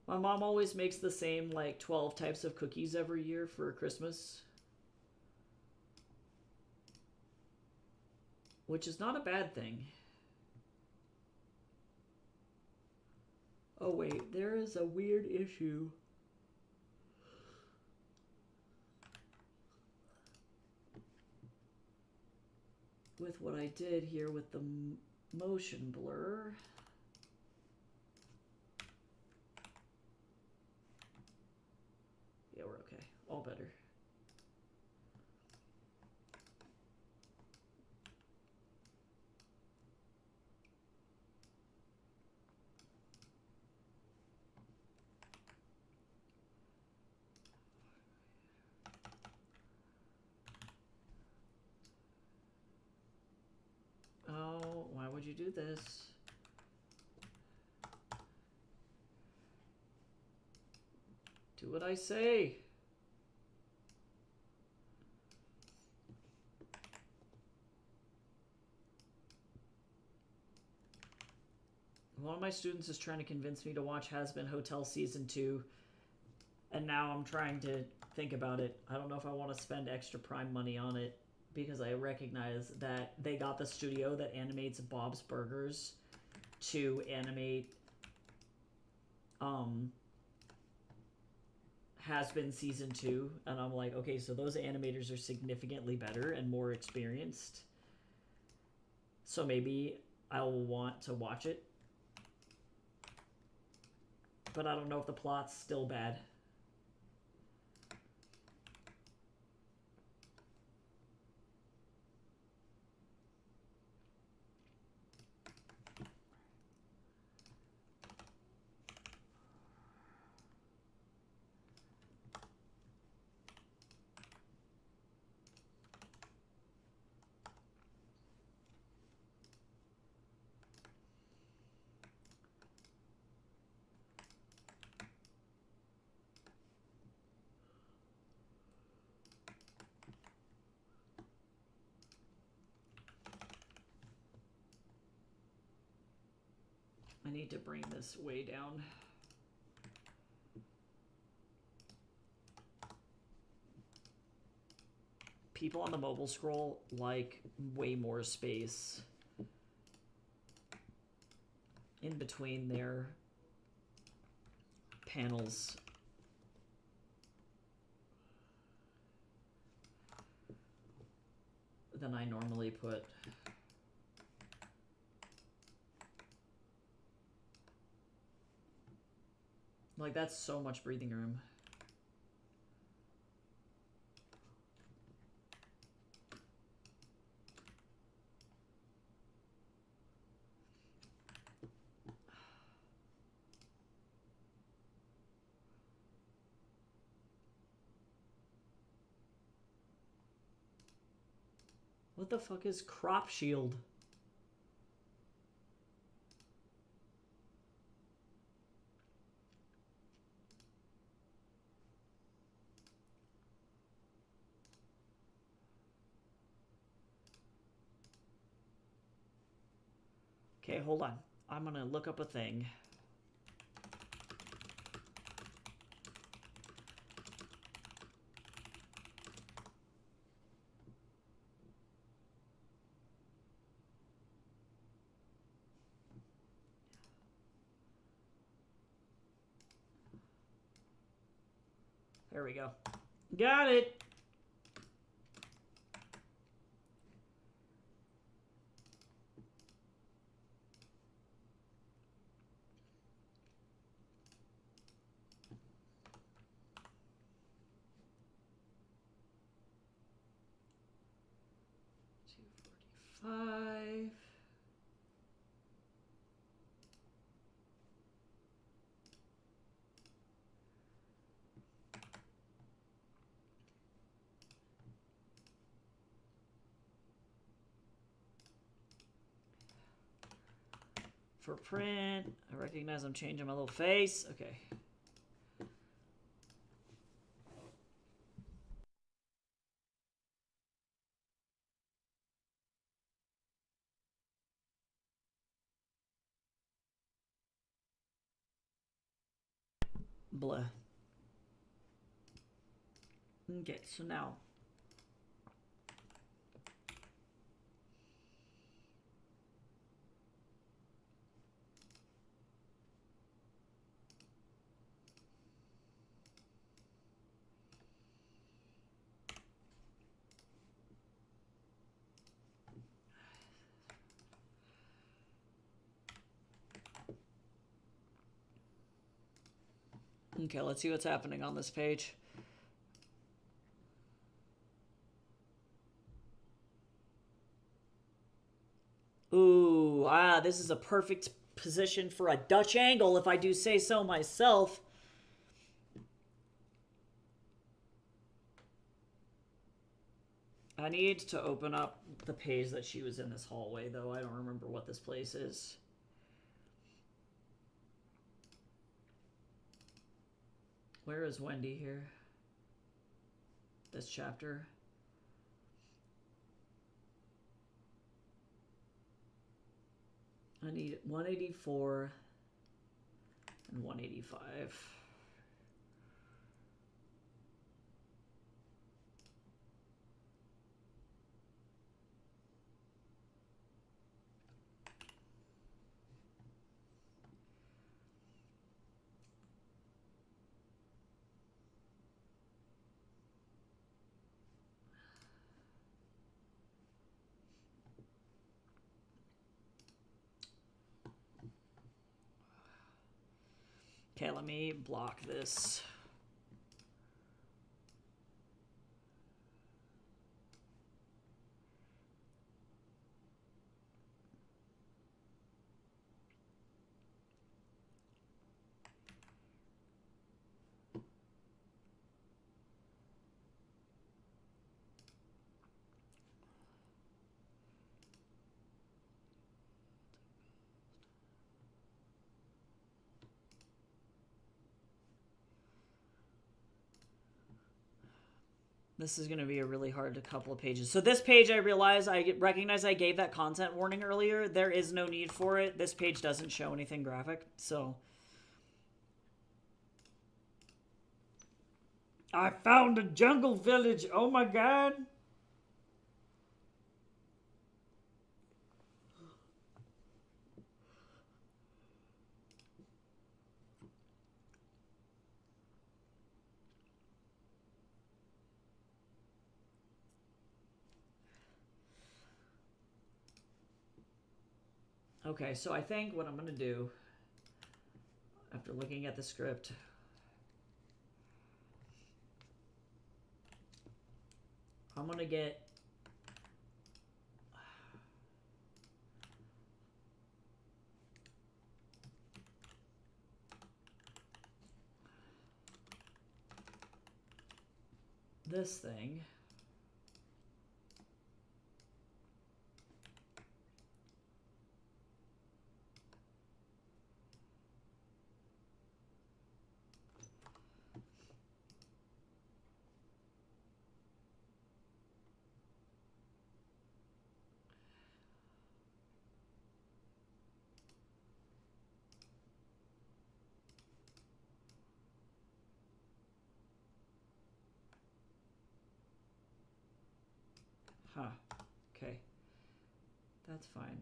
My mom always makes the same like 12 types of cookies every year for Christmas. Which is not a bad thing. Oh wait, there is a weird issue. With what I did here with the motion blur. Yeah, we're okay. All better. Oh, why would you do this? Do what I say. One of my students is trying to convince me to watch Hazbin Hotel Season 2, and now I'm trying to think about it. I don't know if I want to spend extra Prime money on it, because I recognize that they got the studio that animates Bob's Burgers to animate Hazbin Season 2, and I'm like, okay, so those animators are significantly better and more experienced, so maybe I'll want to watch it. But I don't know if the plot's still bad. I need to bring this way down. People on the mobile scroll like way more space in between their panels. Than I normally put. Like, that's so much breathing room. What the fuck is crop shield? Okay, hold on. I'm gonna look up a thing. There we go. Got it. $245. For print, I recognize I'm changing my little face. Okay. Blah. Okay, so now. Okay, let's see what's happening on this page. Ooh, this is a perfect position for a Dutch angle, if I do say so myself. I need to open up the page that she was in this hallway, though. I don't remember what this place is. Where is Wendy here? This chapter. I need 184 and 185. Okay, let me block this. This is going to be a really hard couple of pages. So this page, I recognize I gave that content warning earlier. There is no need for it. This page doesn't show anything graphic, so. I found a jungle village. Oh my god. Okay, so I think what I'm going to do, after looking at the script, I'm going to get this thing. Huh. Okay. That's fine.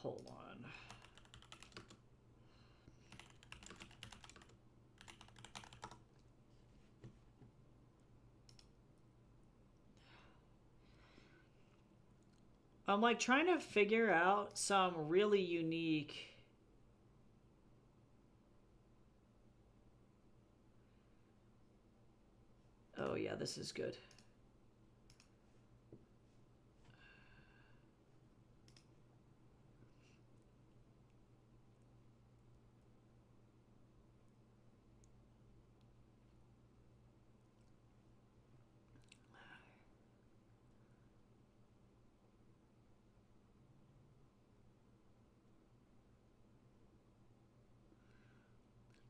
Hold on. I'm like trying to figure out some really unique. Oh yeah, this is good.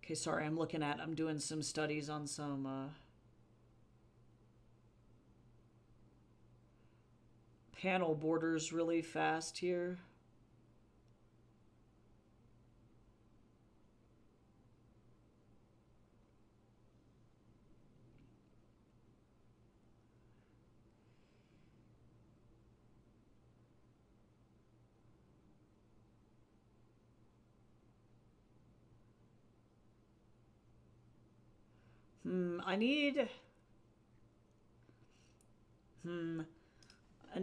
Okay, sorry, I'm doing some studies on some panel borders really fast here. I need an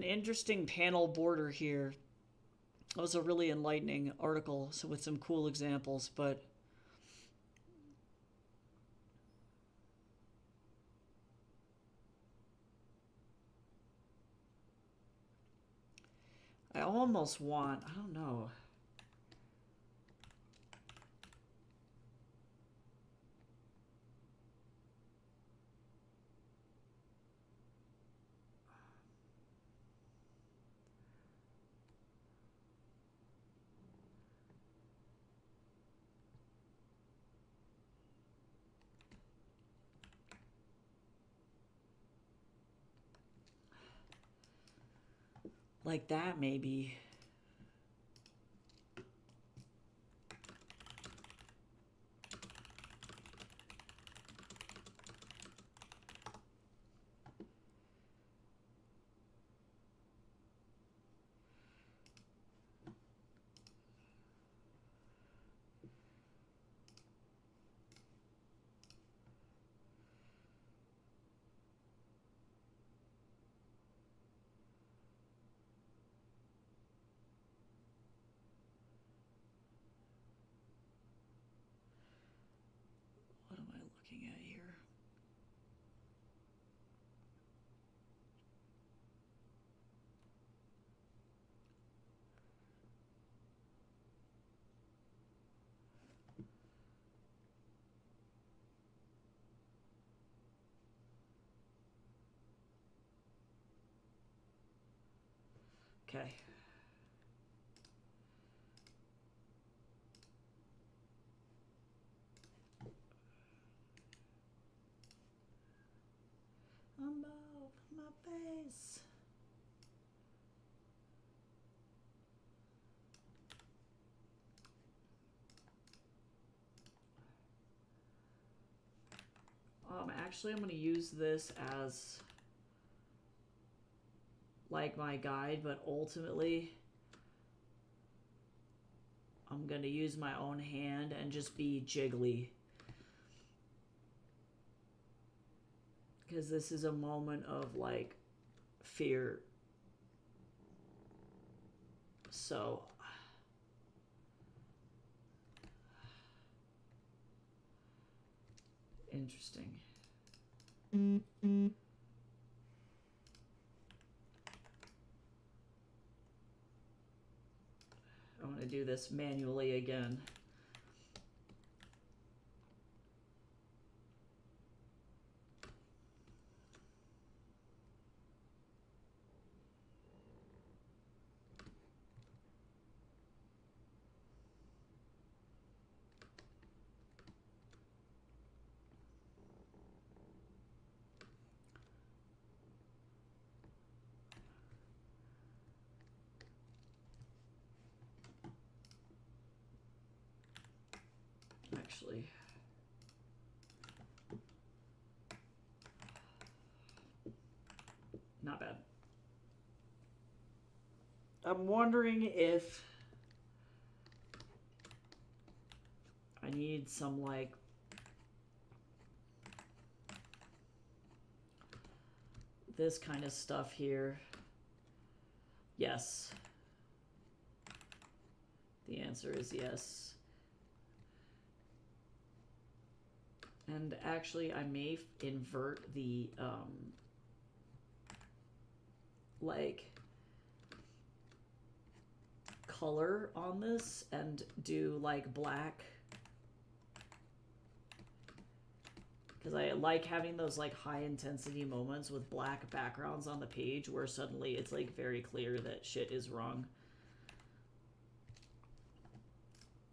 interesting panel border here. That was a really enlightening article, so with some cool examples, but I almost want, I don't know. Like that, maybe. What am I looking at here? Okay. Above my face. Actually, I'm going to use this as like my guide, but ultimately I'm going to use my own hand and just be jiggly. Because this is a moment of like fear. So interesting. I want to do this manually again. actually. Not bad. I'm wondering if I need some, like, this kind of stuff here. Yes. The answer is yes. And actually, I may invert the, like, color on this and do, like, black. Because I like having those, like, high-intensity moments with black backgrounds on the page where suddenly it's, like, very clear that shit is wrong.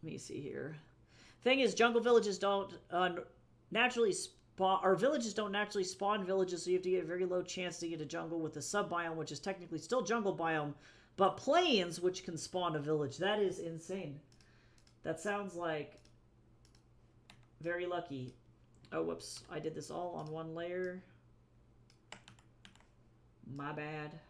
Let me see here. Thing is, jungle villages don't naturally spawn, or villages don't naturally spawn villages, so you have to get a very low chance to get a jungle with a sub-biome, which is technically still jungle biome, but plains, which can spawn a village. That is insane. That sounds like very lucky. Oh, whoops. I did this all on one layer. My bad.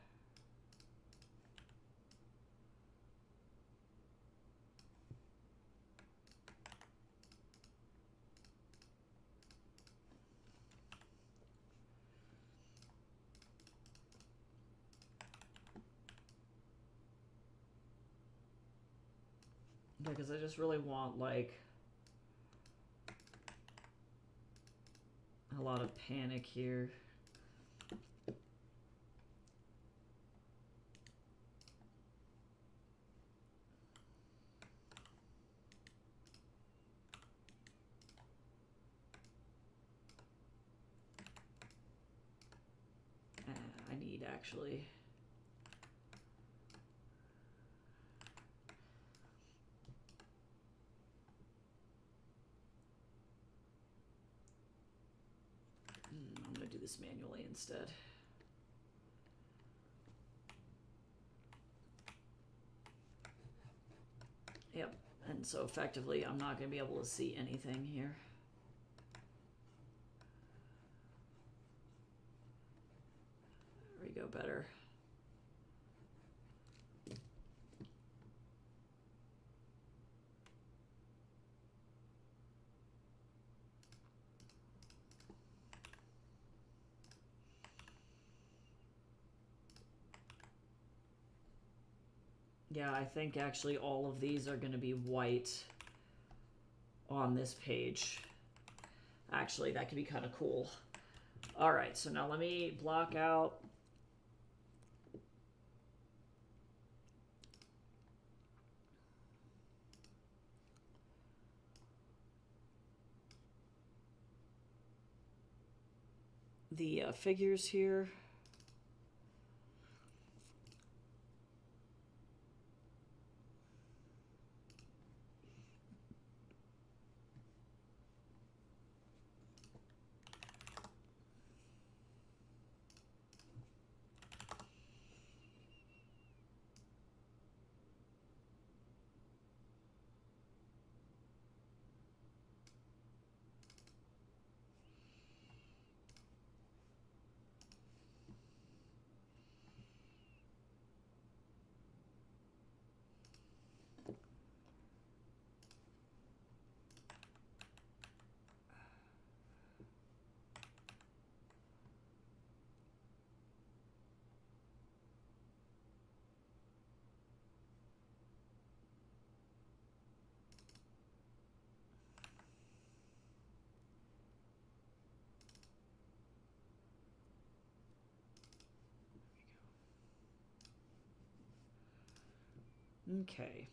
Because I just really want, like, a lot of panic here. I need, actually... I'm going to do this manually instead. Yep, and so effectively I'm not going to be able to see anything here. There we go, better. Yeah, I think actually all of these are going to be white on this page. Actually, that could be kind of cool. All right, so now let me block out the figures here. Okay.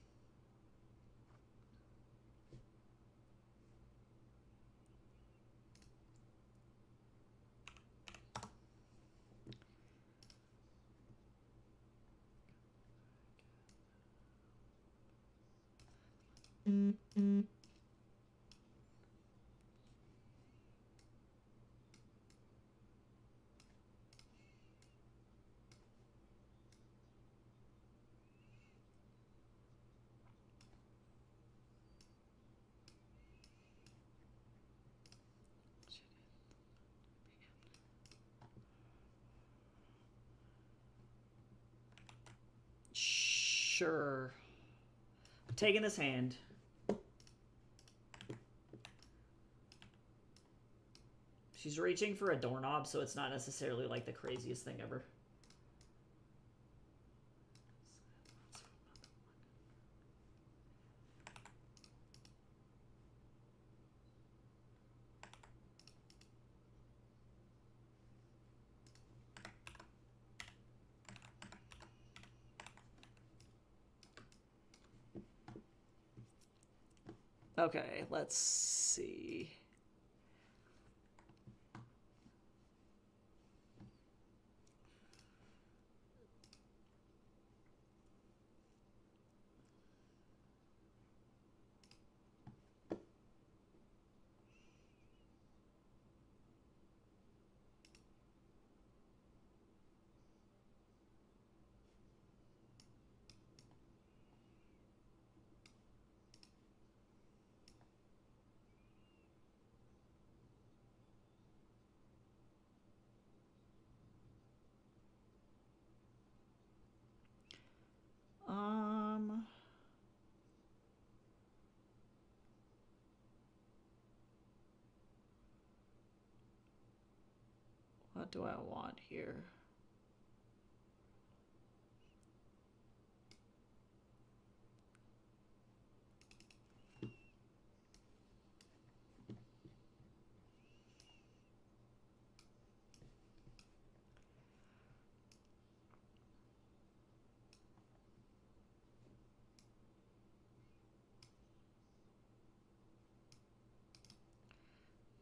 Sure. I'm taking this hand. She's reaching for a doorknob, so it's not necessarily like the craziest thing ever. Okay, let's see. What do I want here?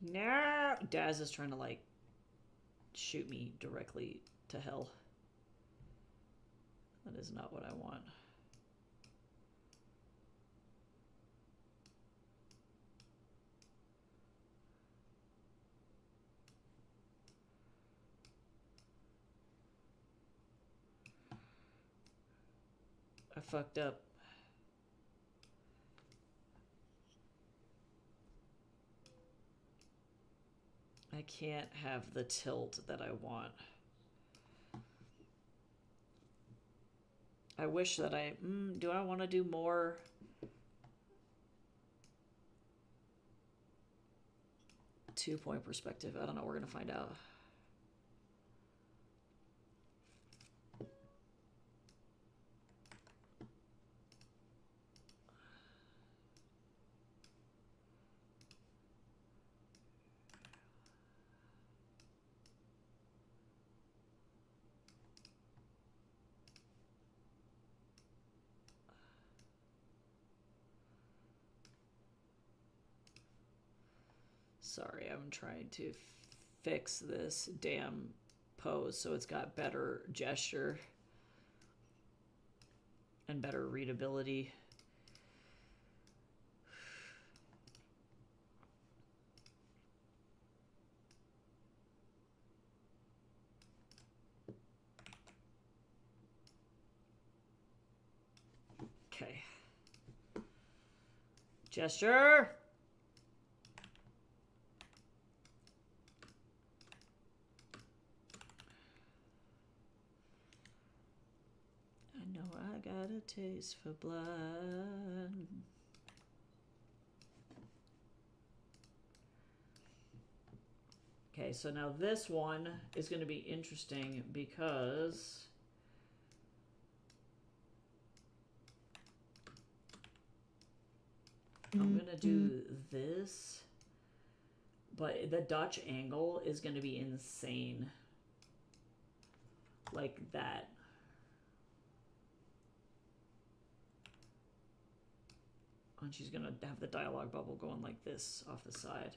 No! Daz is trying to, like, shoot me directly to hell. That is not what I want. I fucked up. I can't have the tilt that I want. I wish that I... do I want to do more? Two-point perspective. I don't know. We're going to find out. Sorry, I'm trying to fix this damn pose so it's got better gesture and better readability. Okay. Gesture! I know I got a taste for blood. Okay, so now this one is going to be interesting because I'm going to do this, but the Dutch angle is going to be insane. Like that. And she's going to have the dialogue bubble going like this off the side.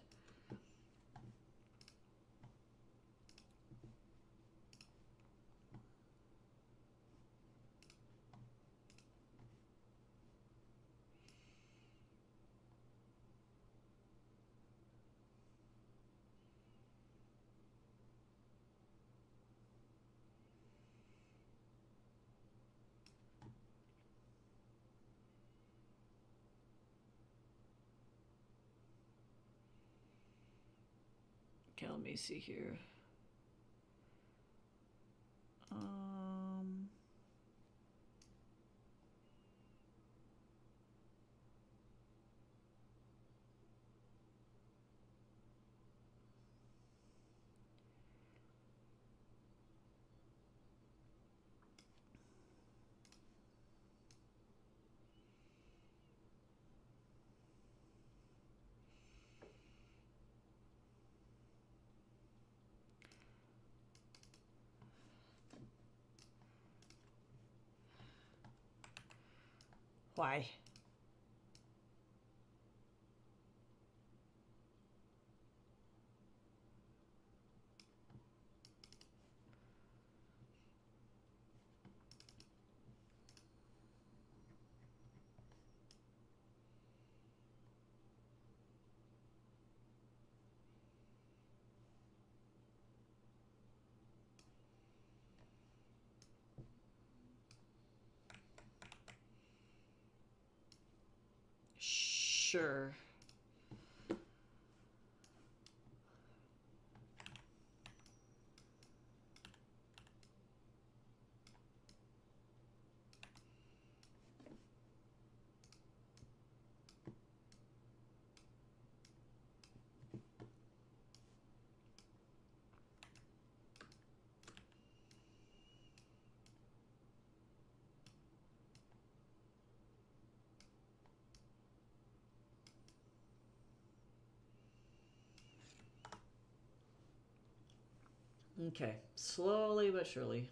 Okay, let me see here. by. Sure. Okay, slowly but surely.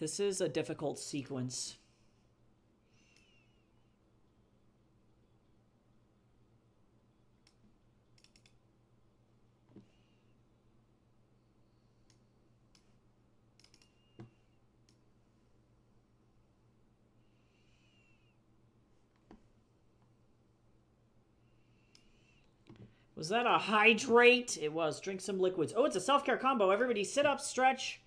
This is a difficult sequence. Was that a hydrate? It was. Drink some liquids. Oh, it's a self-care combo. Everybody sit up, stretch.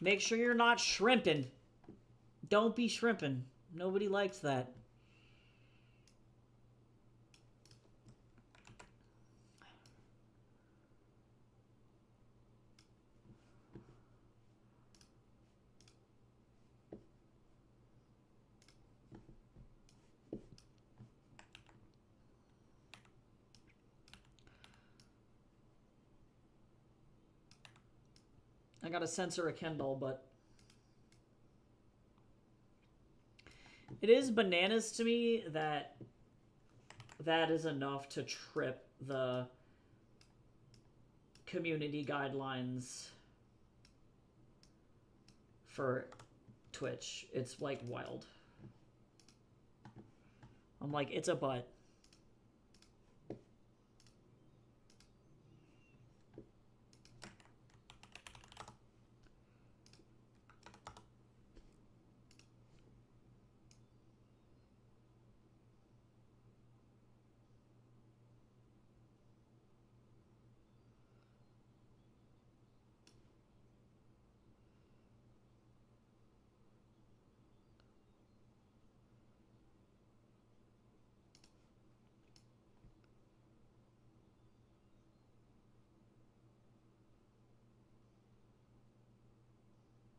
Make sure you're not shrimping. Don't be shrimping. Nobody likes that. I gotta censor a Kindle, but it is bananas to me that that is enough to trip the community guidelines for Twitch. It's like wild. I'm like, it's a butt.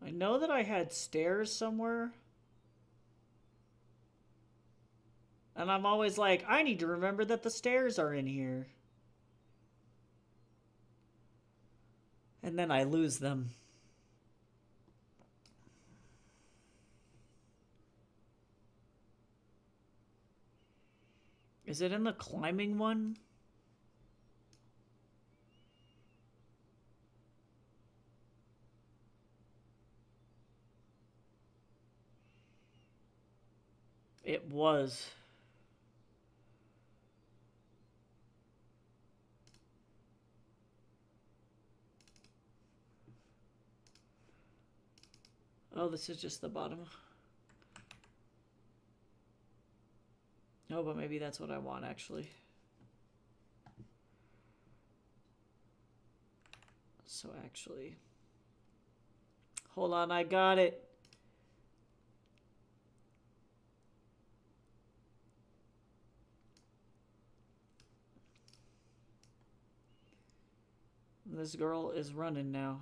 I know that I had stairs somewhere. And I'm always like, I need to remember that the stairs are in here. And then I lose them. Is it in the climbing one? It was. Oh, this is just the bottom. Oh, but maybe that's what I want, actually. So, actually... Hold on, I got it. This girl is running now.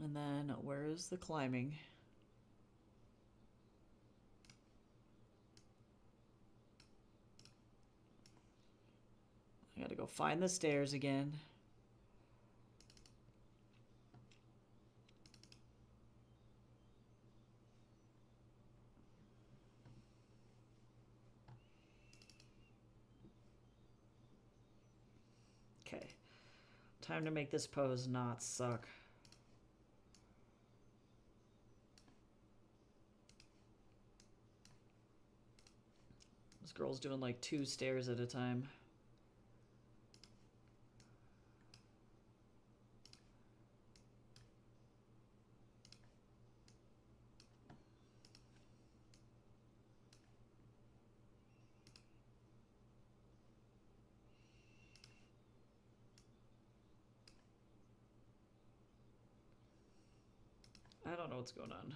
And then, where is the climbing? I gotta go find the stairs again. Okay. Time to make this pose not suck. This girl's doing like 2 stairs at a time. I don't know what's going on.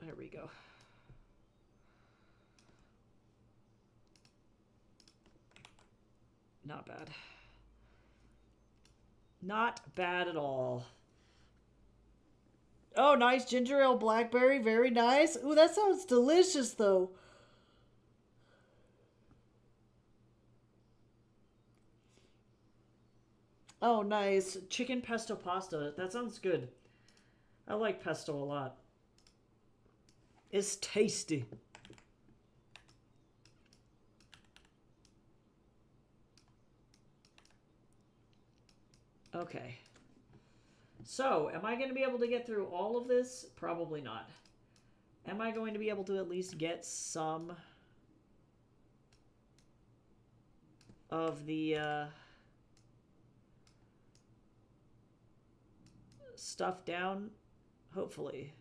There we go. Not bad. Not bad at all. Oh, nice ginger ale blackberry. Very nice. Ooh, that sounds delicious, though. Oh, nice. Chicken pesto pasta. That sounds good. I like pesto a lot. It's tasty. Okay. So, am I going to be able to get through all of this? Probably not. Am I going to be able to at least get some of the stuff down? Hopefully.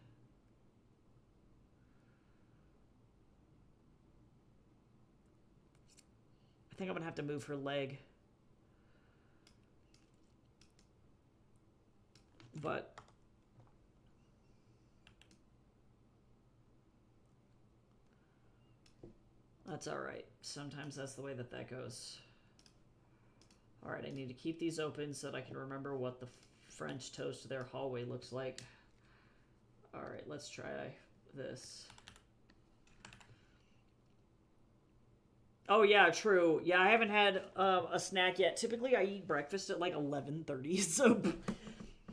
I think I'm going to have to move her leg. But that's all right. Sometimes that's the way that that goes. All right, I need to keep these open so that I can remember what the French toast to their hallway looks like. All right, let's try this. Oh, yeah, true. Yeah, I haven't had a snack yet. Typically, I eat breakfast at like 11:30, so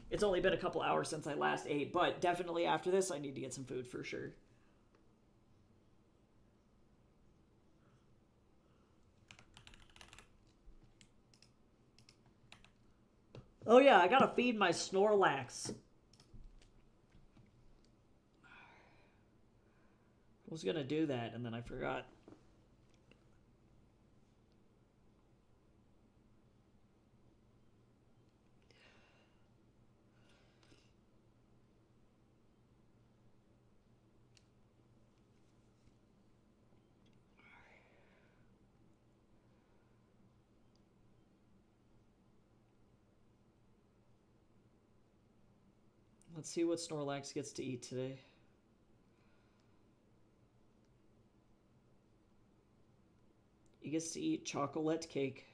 it's only been a couple hours since I last ate. But definitely after this, I need to get some food for sure. Oh, yeah, I gotta feed my Snorlax. I was gonna do that, and then I forgot. Let's see what Snorlax gets to eat today. He gets to eat chocolate cake.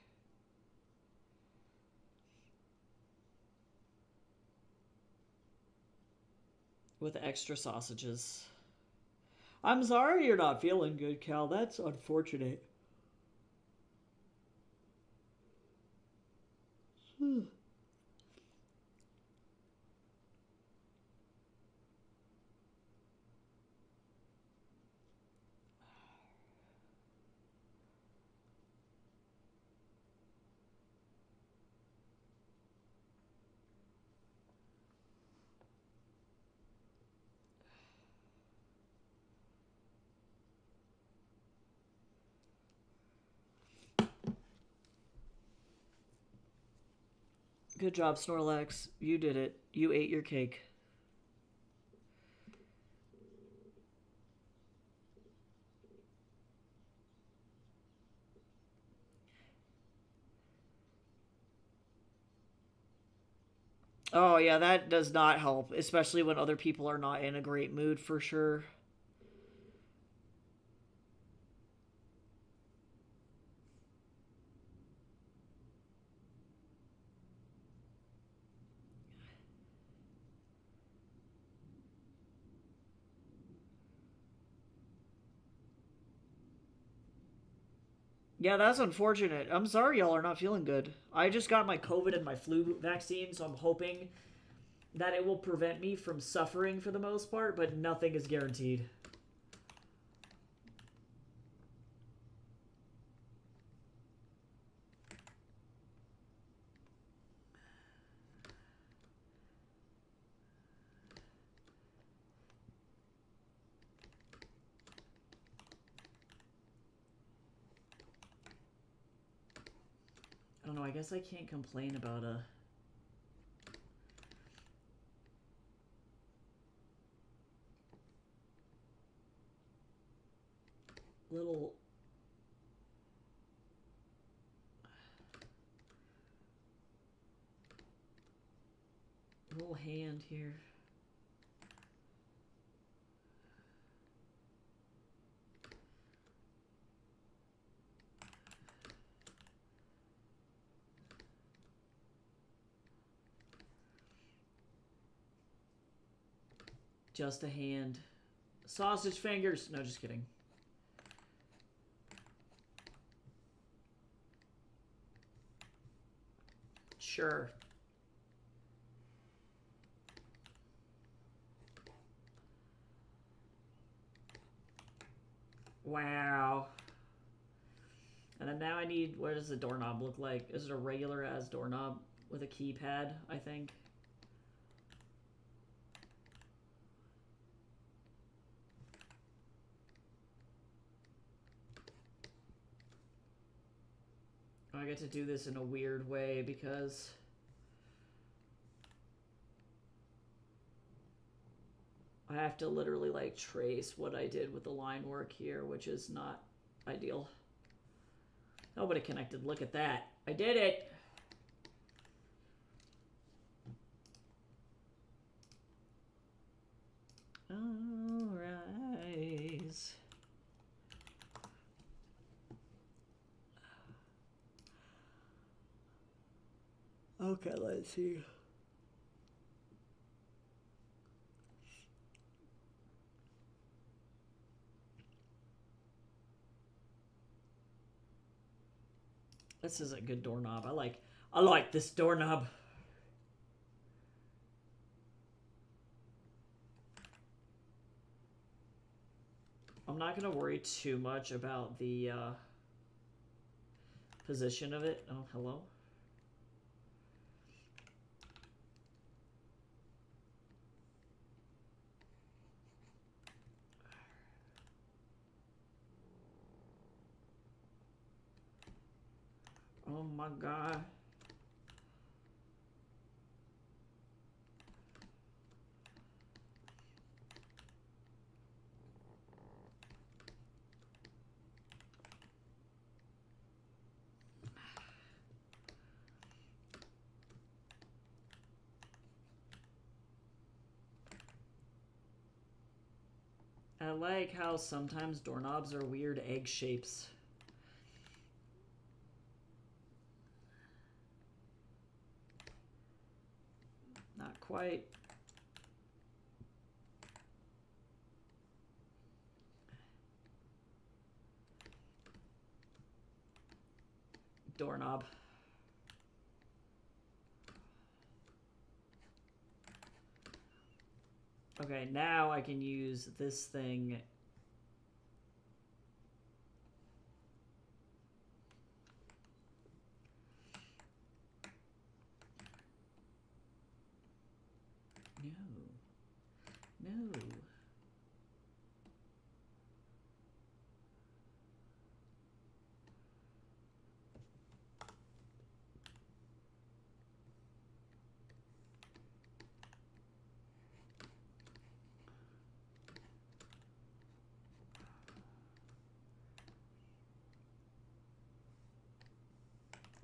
With extra sausages. I'm sorry you're not feeling good, Cal. That's unfortunate. Good job, Snorlax. You did it. You ate your cake. Oh, yeah, that does not help, especially when other people are not in a great mood, for sure. Yeah, that's unfortunate. I'm sorry y'all are not feeling good. I just got my COVID and my flu vaccine, so I'm hoping that it will prevent me from suffering for the most part, but nothing is guaranteed. I don't know, I guess I can't complain about a little hand here. Just a hand. Sausage fingers. No, just kidding. Sure. Wow. And then now I need, what does the doorknob look like? Is it a regular as doorknob with a keypad, I think? I get to do this in a weird way because I have to literally like trace what I did with the line work here, which is not ideal. Nobody connected. Look at that. I did it. All rise. Okay, let's see. This is a good doorknob. I like this doorknob. I'm not gonna worry too much about the position of it. Oh, hello. Oh my god. I like how sometimes doorknobs are weird egg shapes. Not quite. Doorknob. Okay, now I can use this thing. No. No.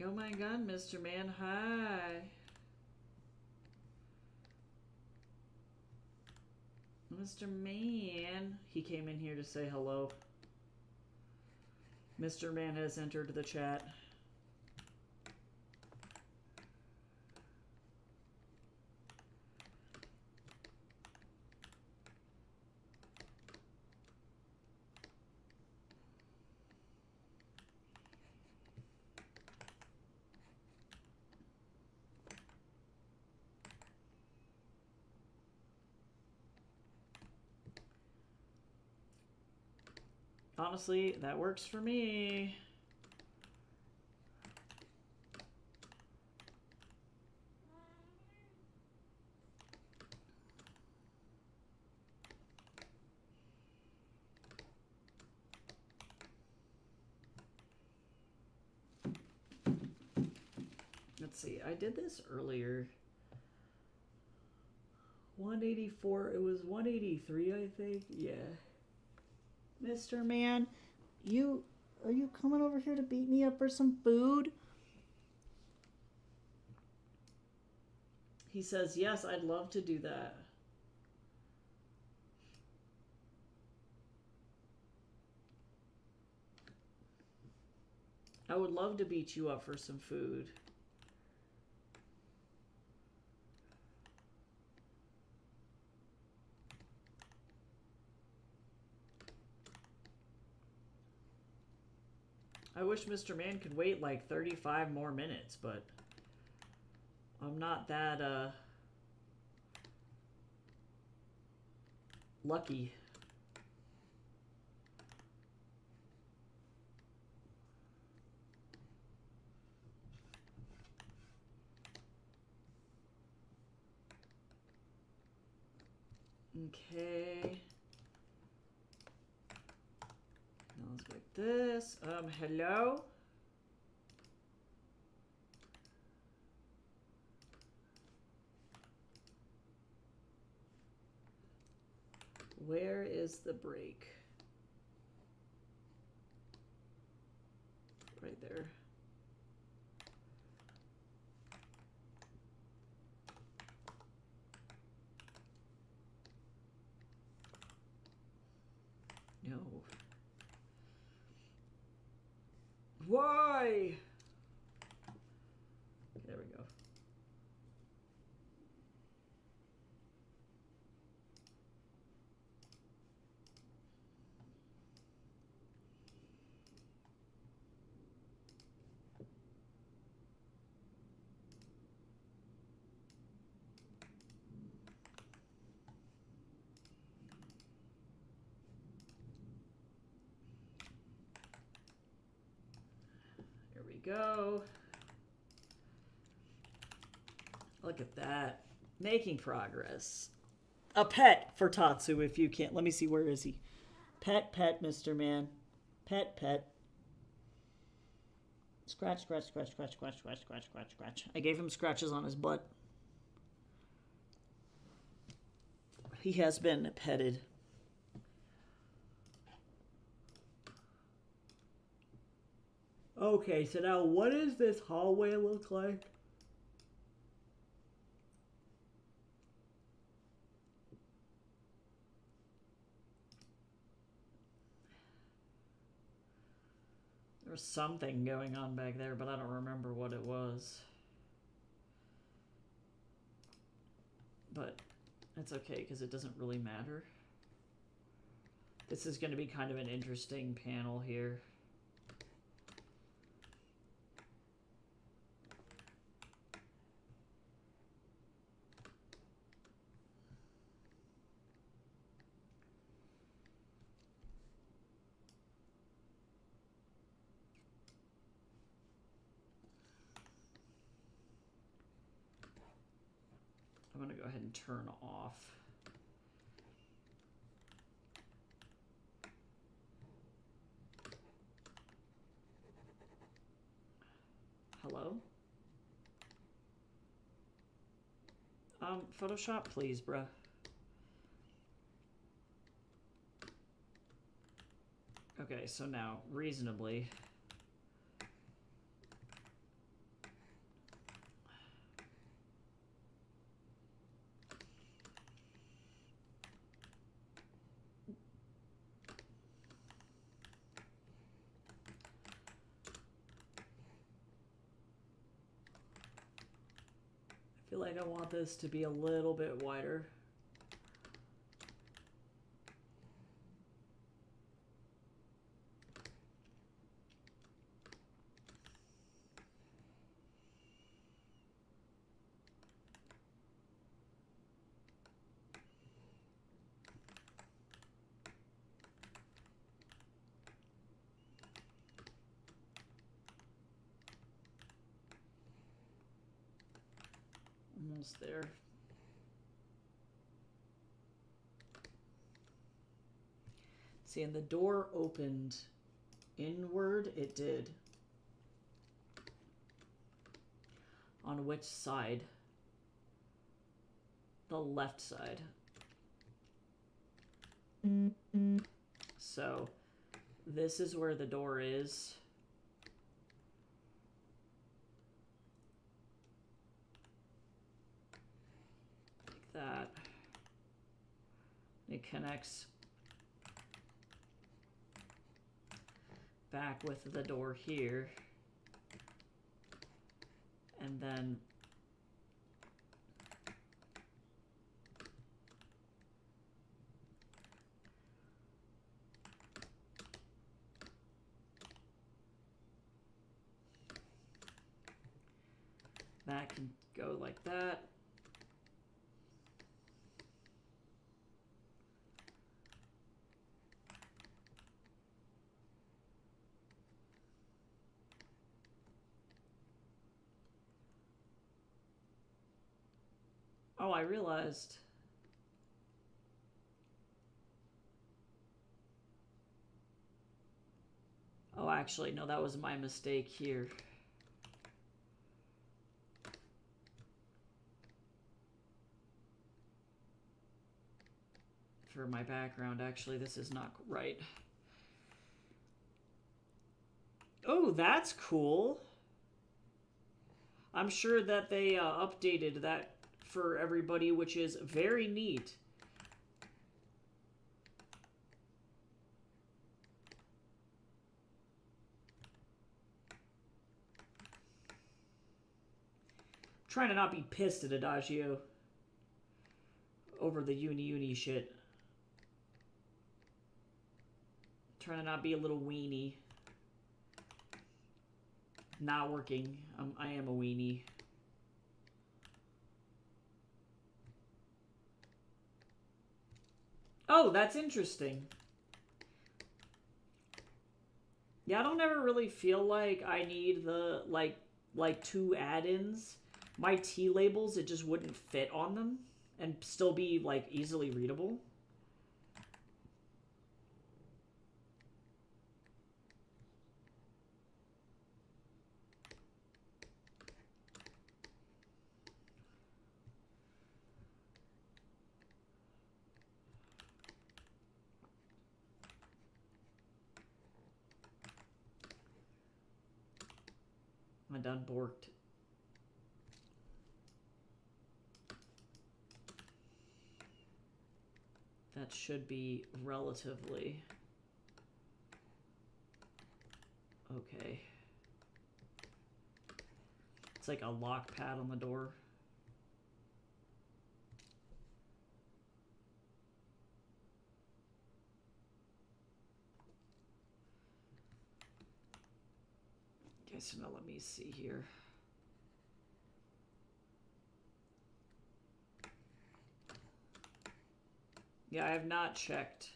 Oh my god, Mr. Man, hi. Mr. Man. He came in here to say hello. Mr. Man has entered the chat. Honestly, that works for me. Let's see, I did this earlier. 184, it was 183, I think. Yeah. Mr. Man, are you coming over here to beat me up for some food? He says, yes, I'd love to do that. I would love to beat you up for some food. I wish Mr. Man could wait like 35 more minutes, but I'm not that lucky. Okay. Now let's go like this. Hello? Where is the break? Right there. No. Why? There we go. There we go. Look at that. Making progress. A pet for Tatsu if you can't. Let me see, where is he? Pet, Mr. Man. Pet. Scratch, scratch, scratch, scratch, scratch, scratch, scratch, scratch, scratch. I gave him scratches on his butt. He has been petted. Okay, so now what does this hallway look like? There was something going on back there, but I don't remember what it was. But it's okay, because it doesn't really matter. This is going to be kind of an interesting panel here. going to go ahead and turn off. Hello? Photoshop, please, bruh. Okay, so now, reasonably... I feel like I want this to be a little bit wider. Almost there. See, and the door opened inward. It did. On which side? The left side. So this is where the door is. Like that. It connects back with the door here. And then that can go like that. Oh, I realized. Oh, actually, no, that was my mistake here. For my background, actually, this is not right. Oh, that's cool. I'm sure that they updated that for everybody, which is very neat. Trying to not be pissed at Adagio over the uni shit. Trying to not be a little weenie. Not working. I am a weenie. Oh, that's interesting. Yeah, I don't ever really feel like I need the, like 2 add-ins. My T labels, it just wouldn't fit on them and still be, like, easily readable. I'm done borked. That should be relatively okay. It's like a lock pad on the door. Okay, so now let me see here. Yeah, I have not checked.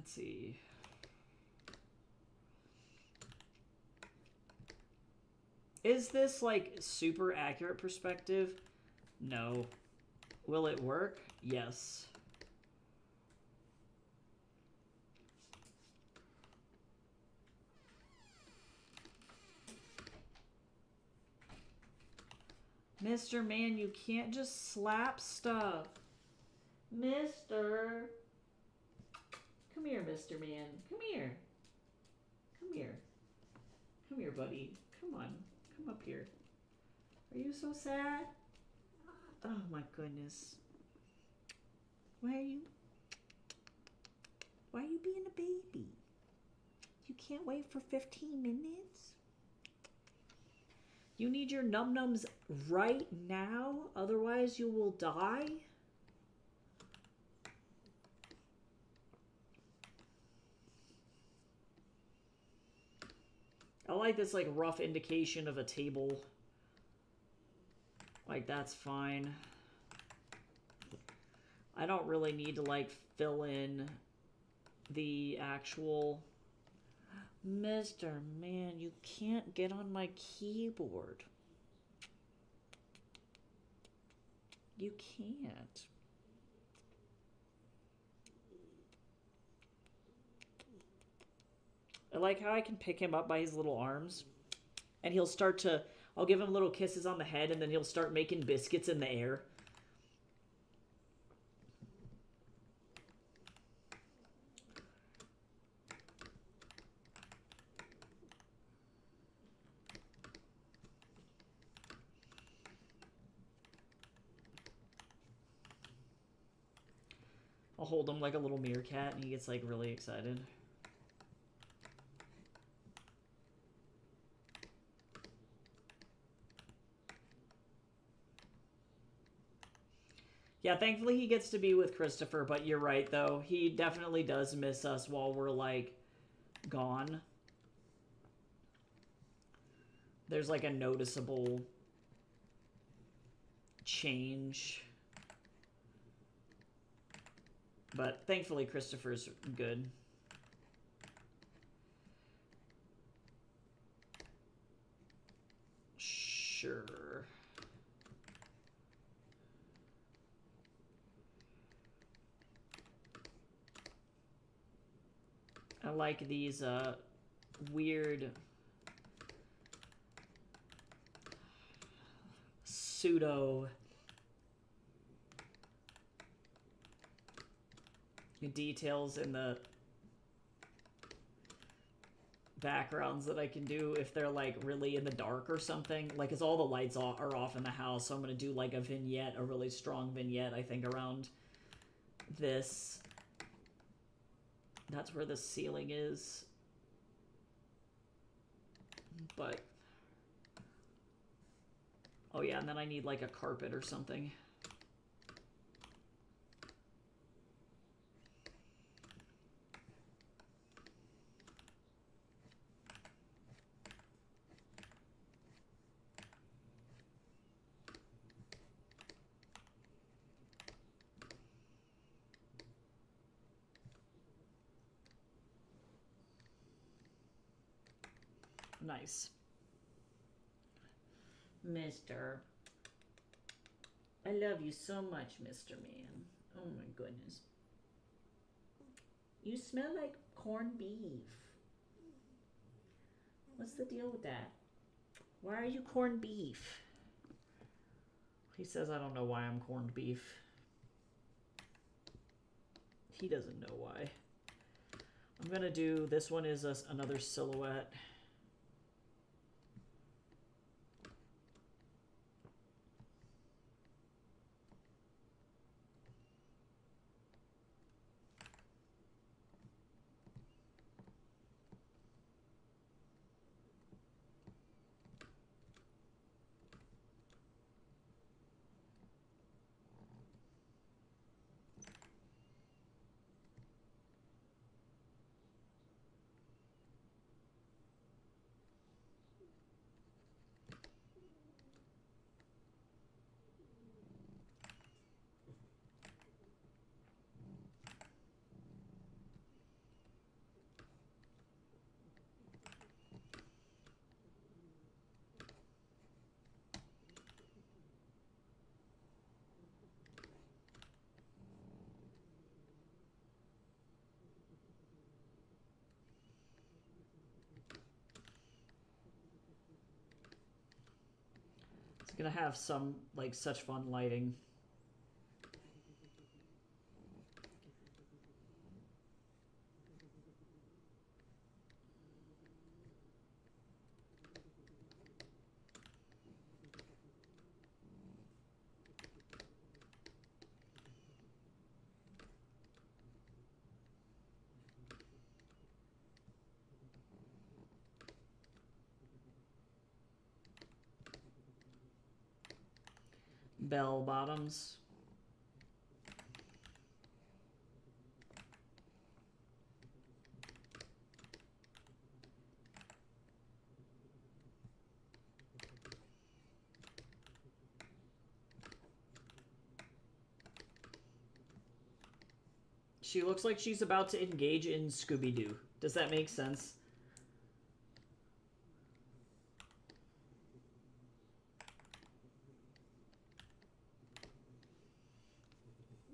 Let's see. Is this like super accurate perspective? No. Will it work? Yes. Mr. Man, you can't just slap stuff. Mister. Come here, Mr. Man. Come here. Come here. Come here, buddy. Come on. Come up here. Are you so sad? Oh my goodness. Why are you being a baby? You can't wait for 15 minutes? You need your num-nums right now, otherwise you will die? I like this like rough indication of a table. Like that's fine. I don't really need to like fill in the actual... Mr. Man, you can't get on my keyboard. You can't. I like how I can pick him up by his little arms. And he'll start to... I'll give him little kisses on the head, and then he'll start making biscuits in the air. I'll hold him like a little meerkat, and he gets like really excited. Yeah, thankfully he gets to be with Christopher, but you're right, though. He definitely does miss us while we're, like, gone. There's, like, a noticeable change. But thankfully Christopher's good. Sure. I like these weird pseudo details in the backgrounds that I can do if they're like really in the dark or something. Like, as all the lights are off in the house, so I'm gonna do like a vignette, a really strong vignette, I think, around this. That's where the ceiling is. But... oh yeah, and then I need like a carpet or something. Nice. Mister. I love you so much, Mr. Man. Oh my goodness. You smell like corned beef. What's the deal with that? Why are you corned beef? He says I don't know why I'm corned beef. He doesn't know why. I'm gonna do, this one is another silhouette. It's gonna have some, like, such fun lighting. Bell bottoms. She looks like she's about to engage in Scooby-Doo. Does that make sense?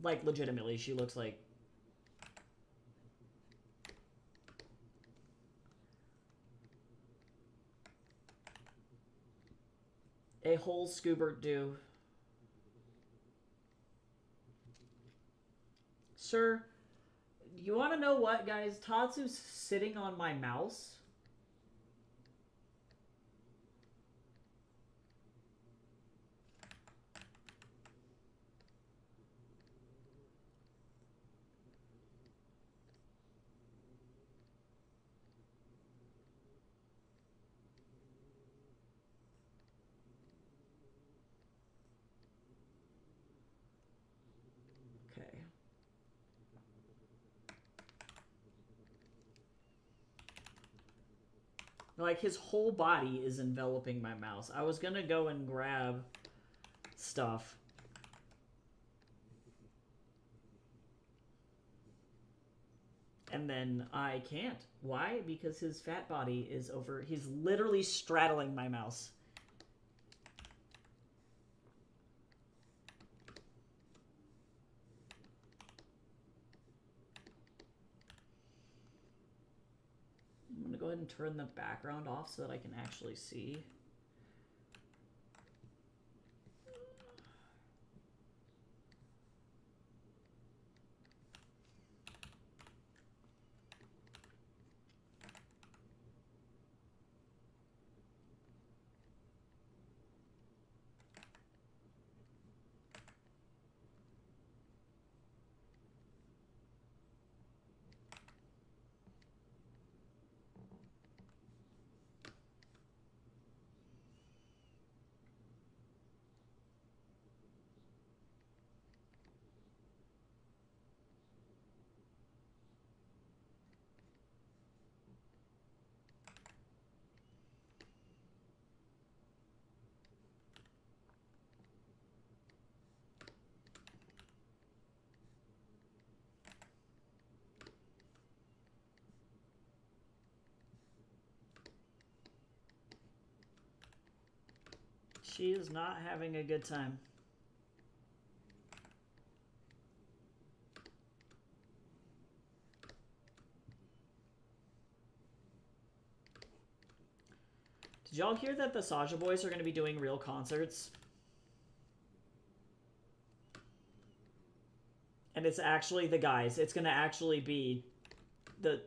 Like, legitimately, she looks like... a whole Scooby-Doo. Sir, you want to know what, guys? Tatsu's sitting on my mouse. Okay. Like, his whole body is enveloping my mouse. I was gonna go and grab stuff. And then I can't. Why? Because his fat body is over... He's literally straddling my mouse. I'm gonna go ahead and turn the background off so that I can actually see. She is not having a good time. Did y'all hear that the Saja Boys are going to be doing real concerts? And it's actually the guys. It's going to actually be the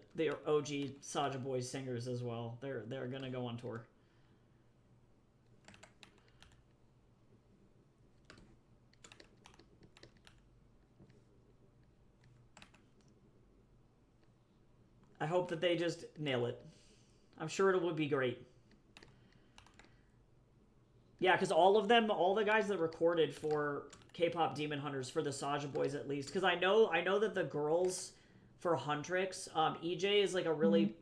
OG Saja Boys singers as well. They're going to go on tour. I hope that they just nail it. I'm sure it would be great. Yeah, because all of them, all the guys that recorded for K-pop Demon Hunters, for the Saja Boys at least, because I know that the girls for Huntrix, EJ is like a really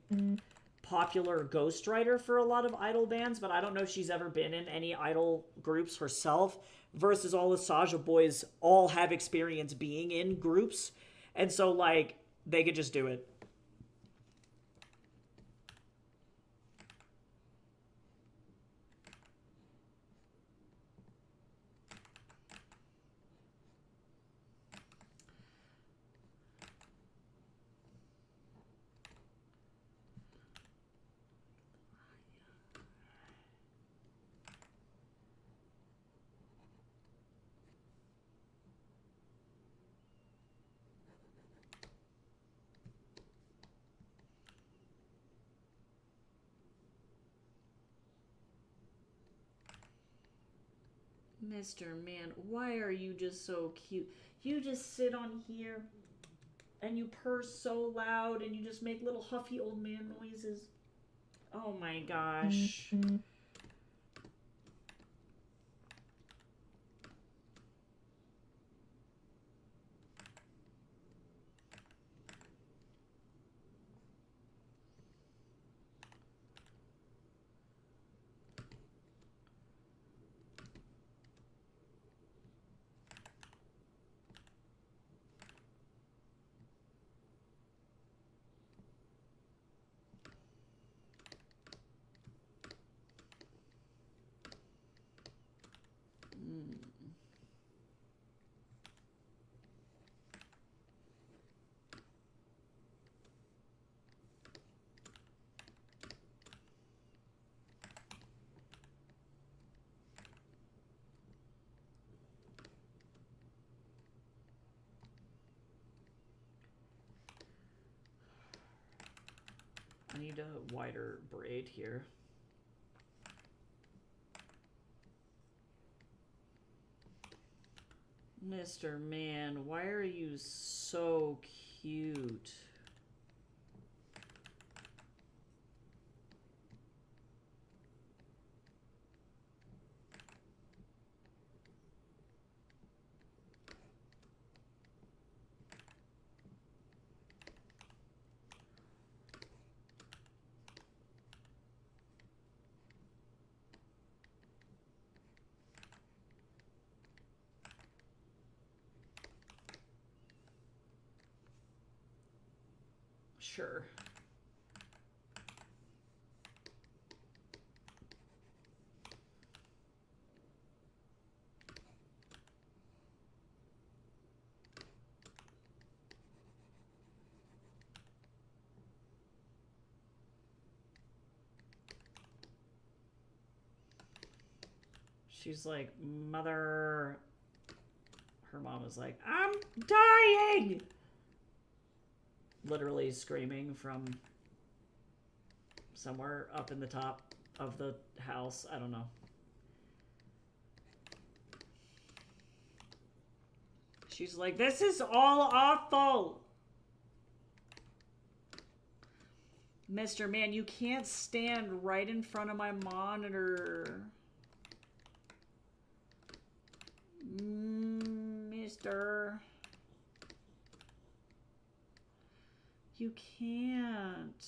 popular ghostwriter for a lot of idol bands, but I don't know if she's ever been in any idol groups herself, versus all the Saja Boys all have experience being in groups, and so like they could just do it. Mr. Man, why are you just so cute? You just sit on here and you purr so loud and you just make little huffy old man noises. Oh my gosh. I need a wider braid here. Mr. Man, why are you so cute? Sure. She's like, Mother. Her mom is like, I'm dying! Literally screaming from somewhere up in the top of the house. I don't know. She's like, this is all awful! Mr. Man, you can't stand right in front of my monitor. Mister. You can't.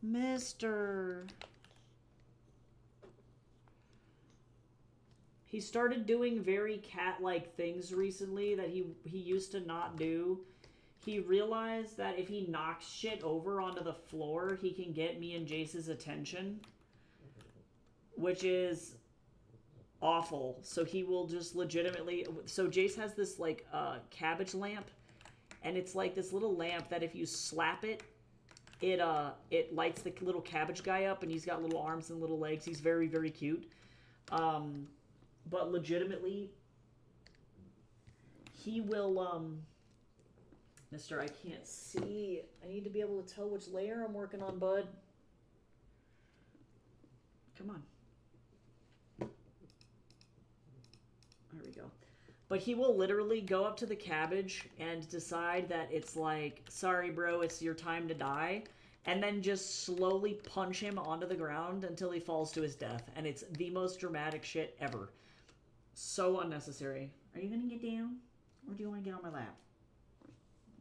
Mister. He started doing very cat-like things recently that he used to not do. He realized that if he knocks shit over onto the floor, he can get me and Jace's attention. Which is awful. So he will just legitimately... So Jace has this, like, cabbage lamp. And it's like this little lamp that if you slap it, it lights the little cabbage guy up. And he's got little arms and little legs. He's very, very cute. But legitimately, he will... Mister, I can't see. I need to be able to tell which layer I'm working on, bud. Come on. There we go. But he will literally go up to the cabbage and decide that it's like, sorry, bro, it's your time to die. And then just slowly punch him onto the ground until he falls to his death. And it's the most dramatic shit ever. So unnecessary. Are you going to get down? Or do you want to get on my lap?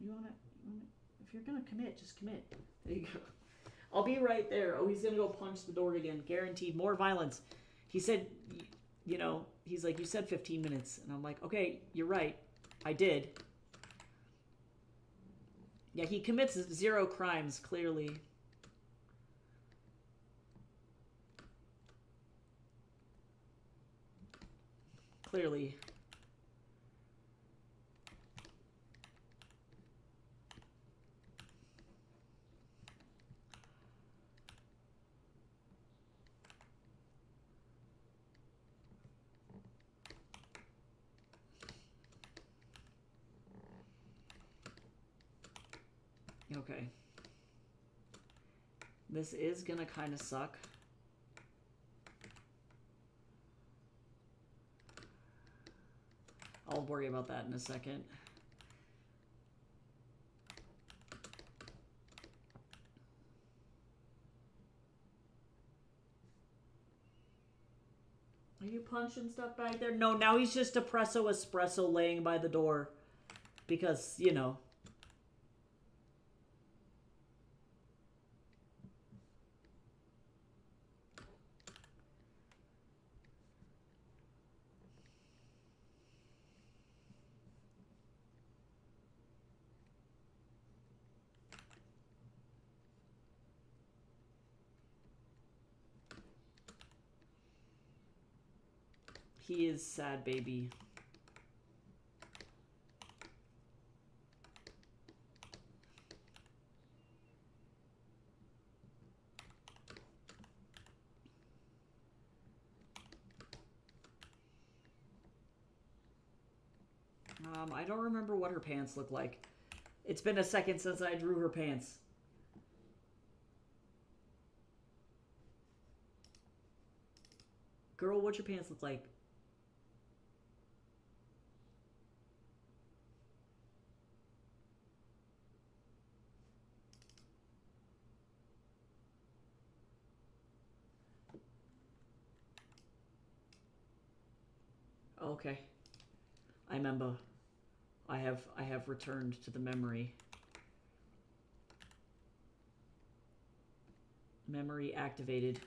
You want to... If you're going to commit, just commit. There you go. I'll be right there. Oh, he's going to go punch the door again. Guaranteed. More violence. He said, you know, he's like, you said 15 minutes. And I'm like, okay, you're right. I did. Yeah, he commits 0 crimes, clearly. Clearly. Okay. This is gonna kind of suck. I'll worry about that in a second. Are you punching stuff back there? No, now he's just Depresso Espresso laying by the door. Because, you know. He is sad, baby. I don't remember what her pants look like. It's been a second since I drew her pants. Girl, what's your pants look like? Okay. I remember. I have returned to the memory. Memory activated.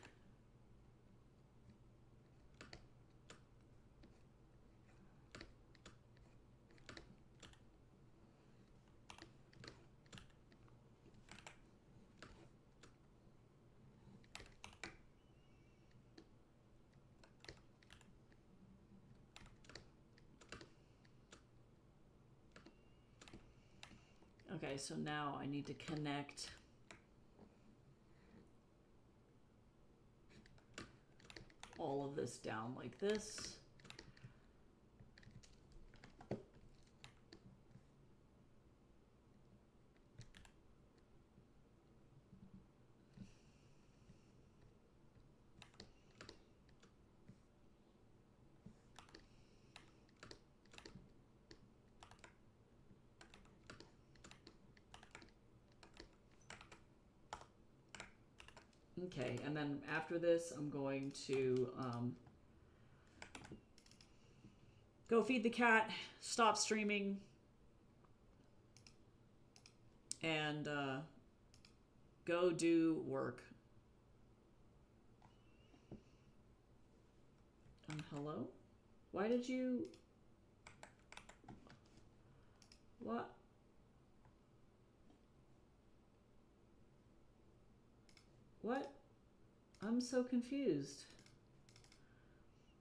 Okay, so now I need to connect all of this down like this. Okay, and then after this, I'm going to go feed the cat, stop streaming, and go do work. Hello? Why did you... What? What? I'm so confused.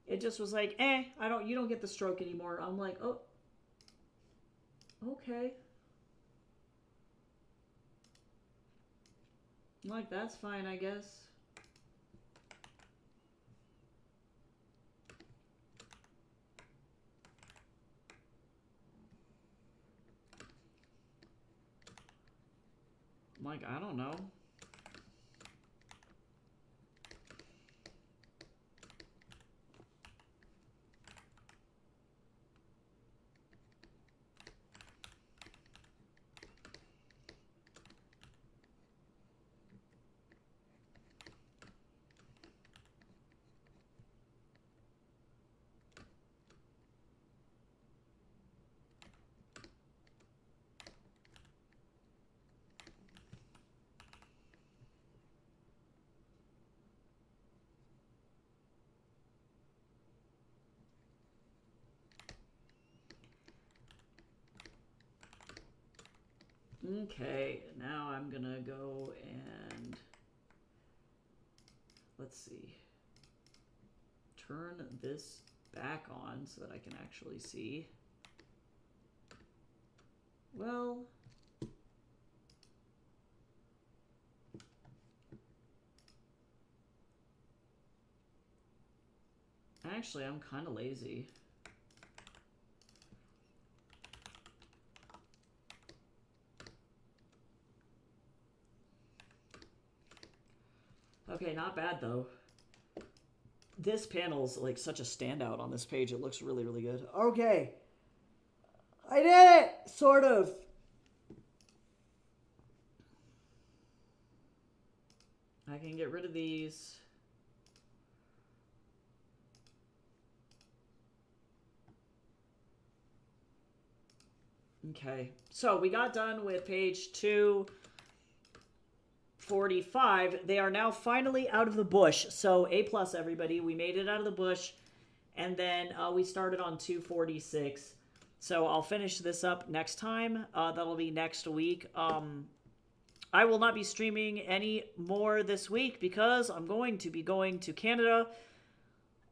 It just was like, you don't get the stroke anymore. I'm like, oh, okay. I'm like, that's fine, I guess. I'm like, I don't know. Okay, now I'm gonna go and let's see, turn this back on so that I can actually see. Well, actually, I'm kind of lazy. Okay, not bad though. This panel's like such a standout on this page. It looks really, really good. Okay. I did it! Sort of. I can get rid of these. Okay, so we got done with page 245. They are now finally out of the bush. So A plus, everybody. We made it out of the bush. And then we started on 246. So I'll finish this up next time. That'll be next week. I will not be streaming any more this week because I'm going to be going to Canada.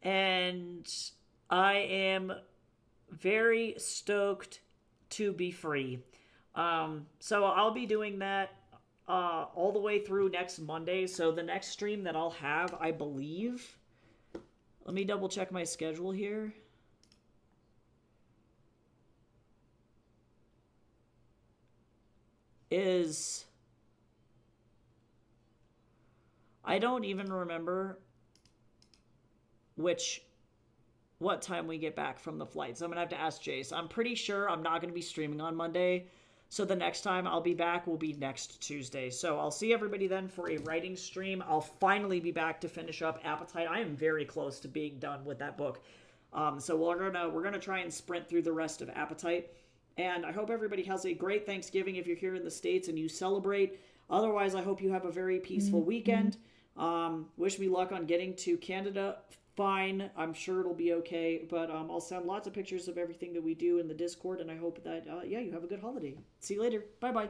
And I am very stoked to be free. So I'll be doing that all the way through next Monday. So the next stream that I'll have, I believe... Let me double check my schedule here. I don't even remember what time we get back from the flight. So I'm going to have to ask Jace. I'm pretty sure I'm not going to be streaming on Monday. So the next time I'll be back will be next Tuesday. So I'll see everybody then for a writing stream. I'll finally be back to finish up Appetite. I am very close to being done with that book. So we're gonna try and sprint through the rest of Appetite. And I hope everybody has a great Thanksgiving if you're here in the States and you celebrate. Otherwise, I hope you have a very peaceful weekend. Wish me luck on getting to Canada. Fine, I'm sure it'll be okay, but I'll send lots of pictures of everything that we do in the Discord, and I hope that, yeah, you have a good holiday. See you later. Bye-bye.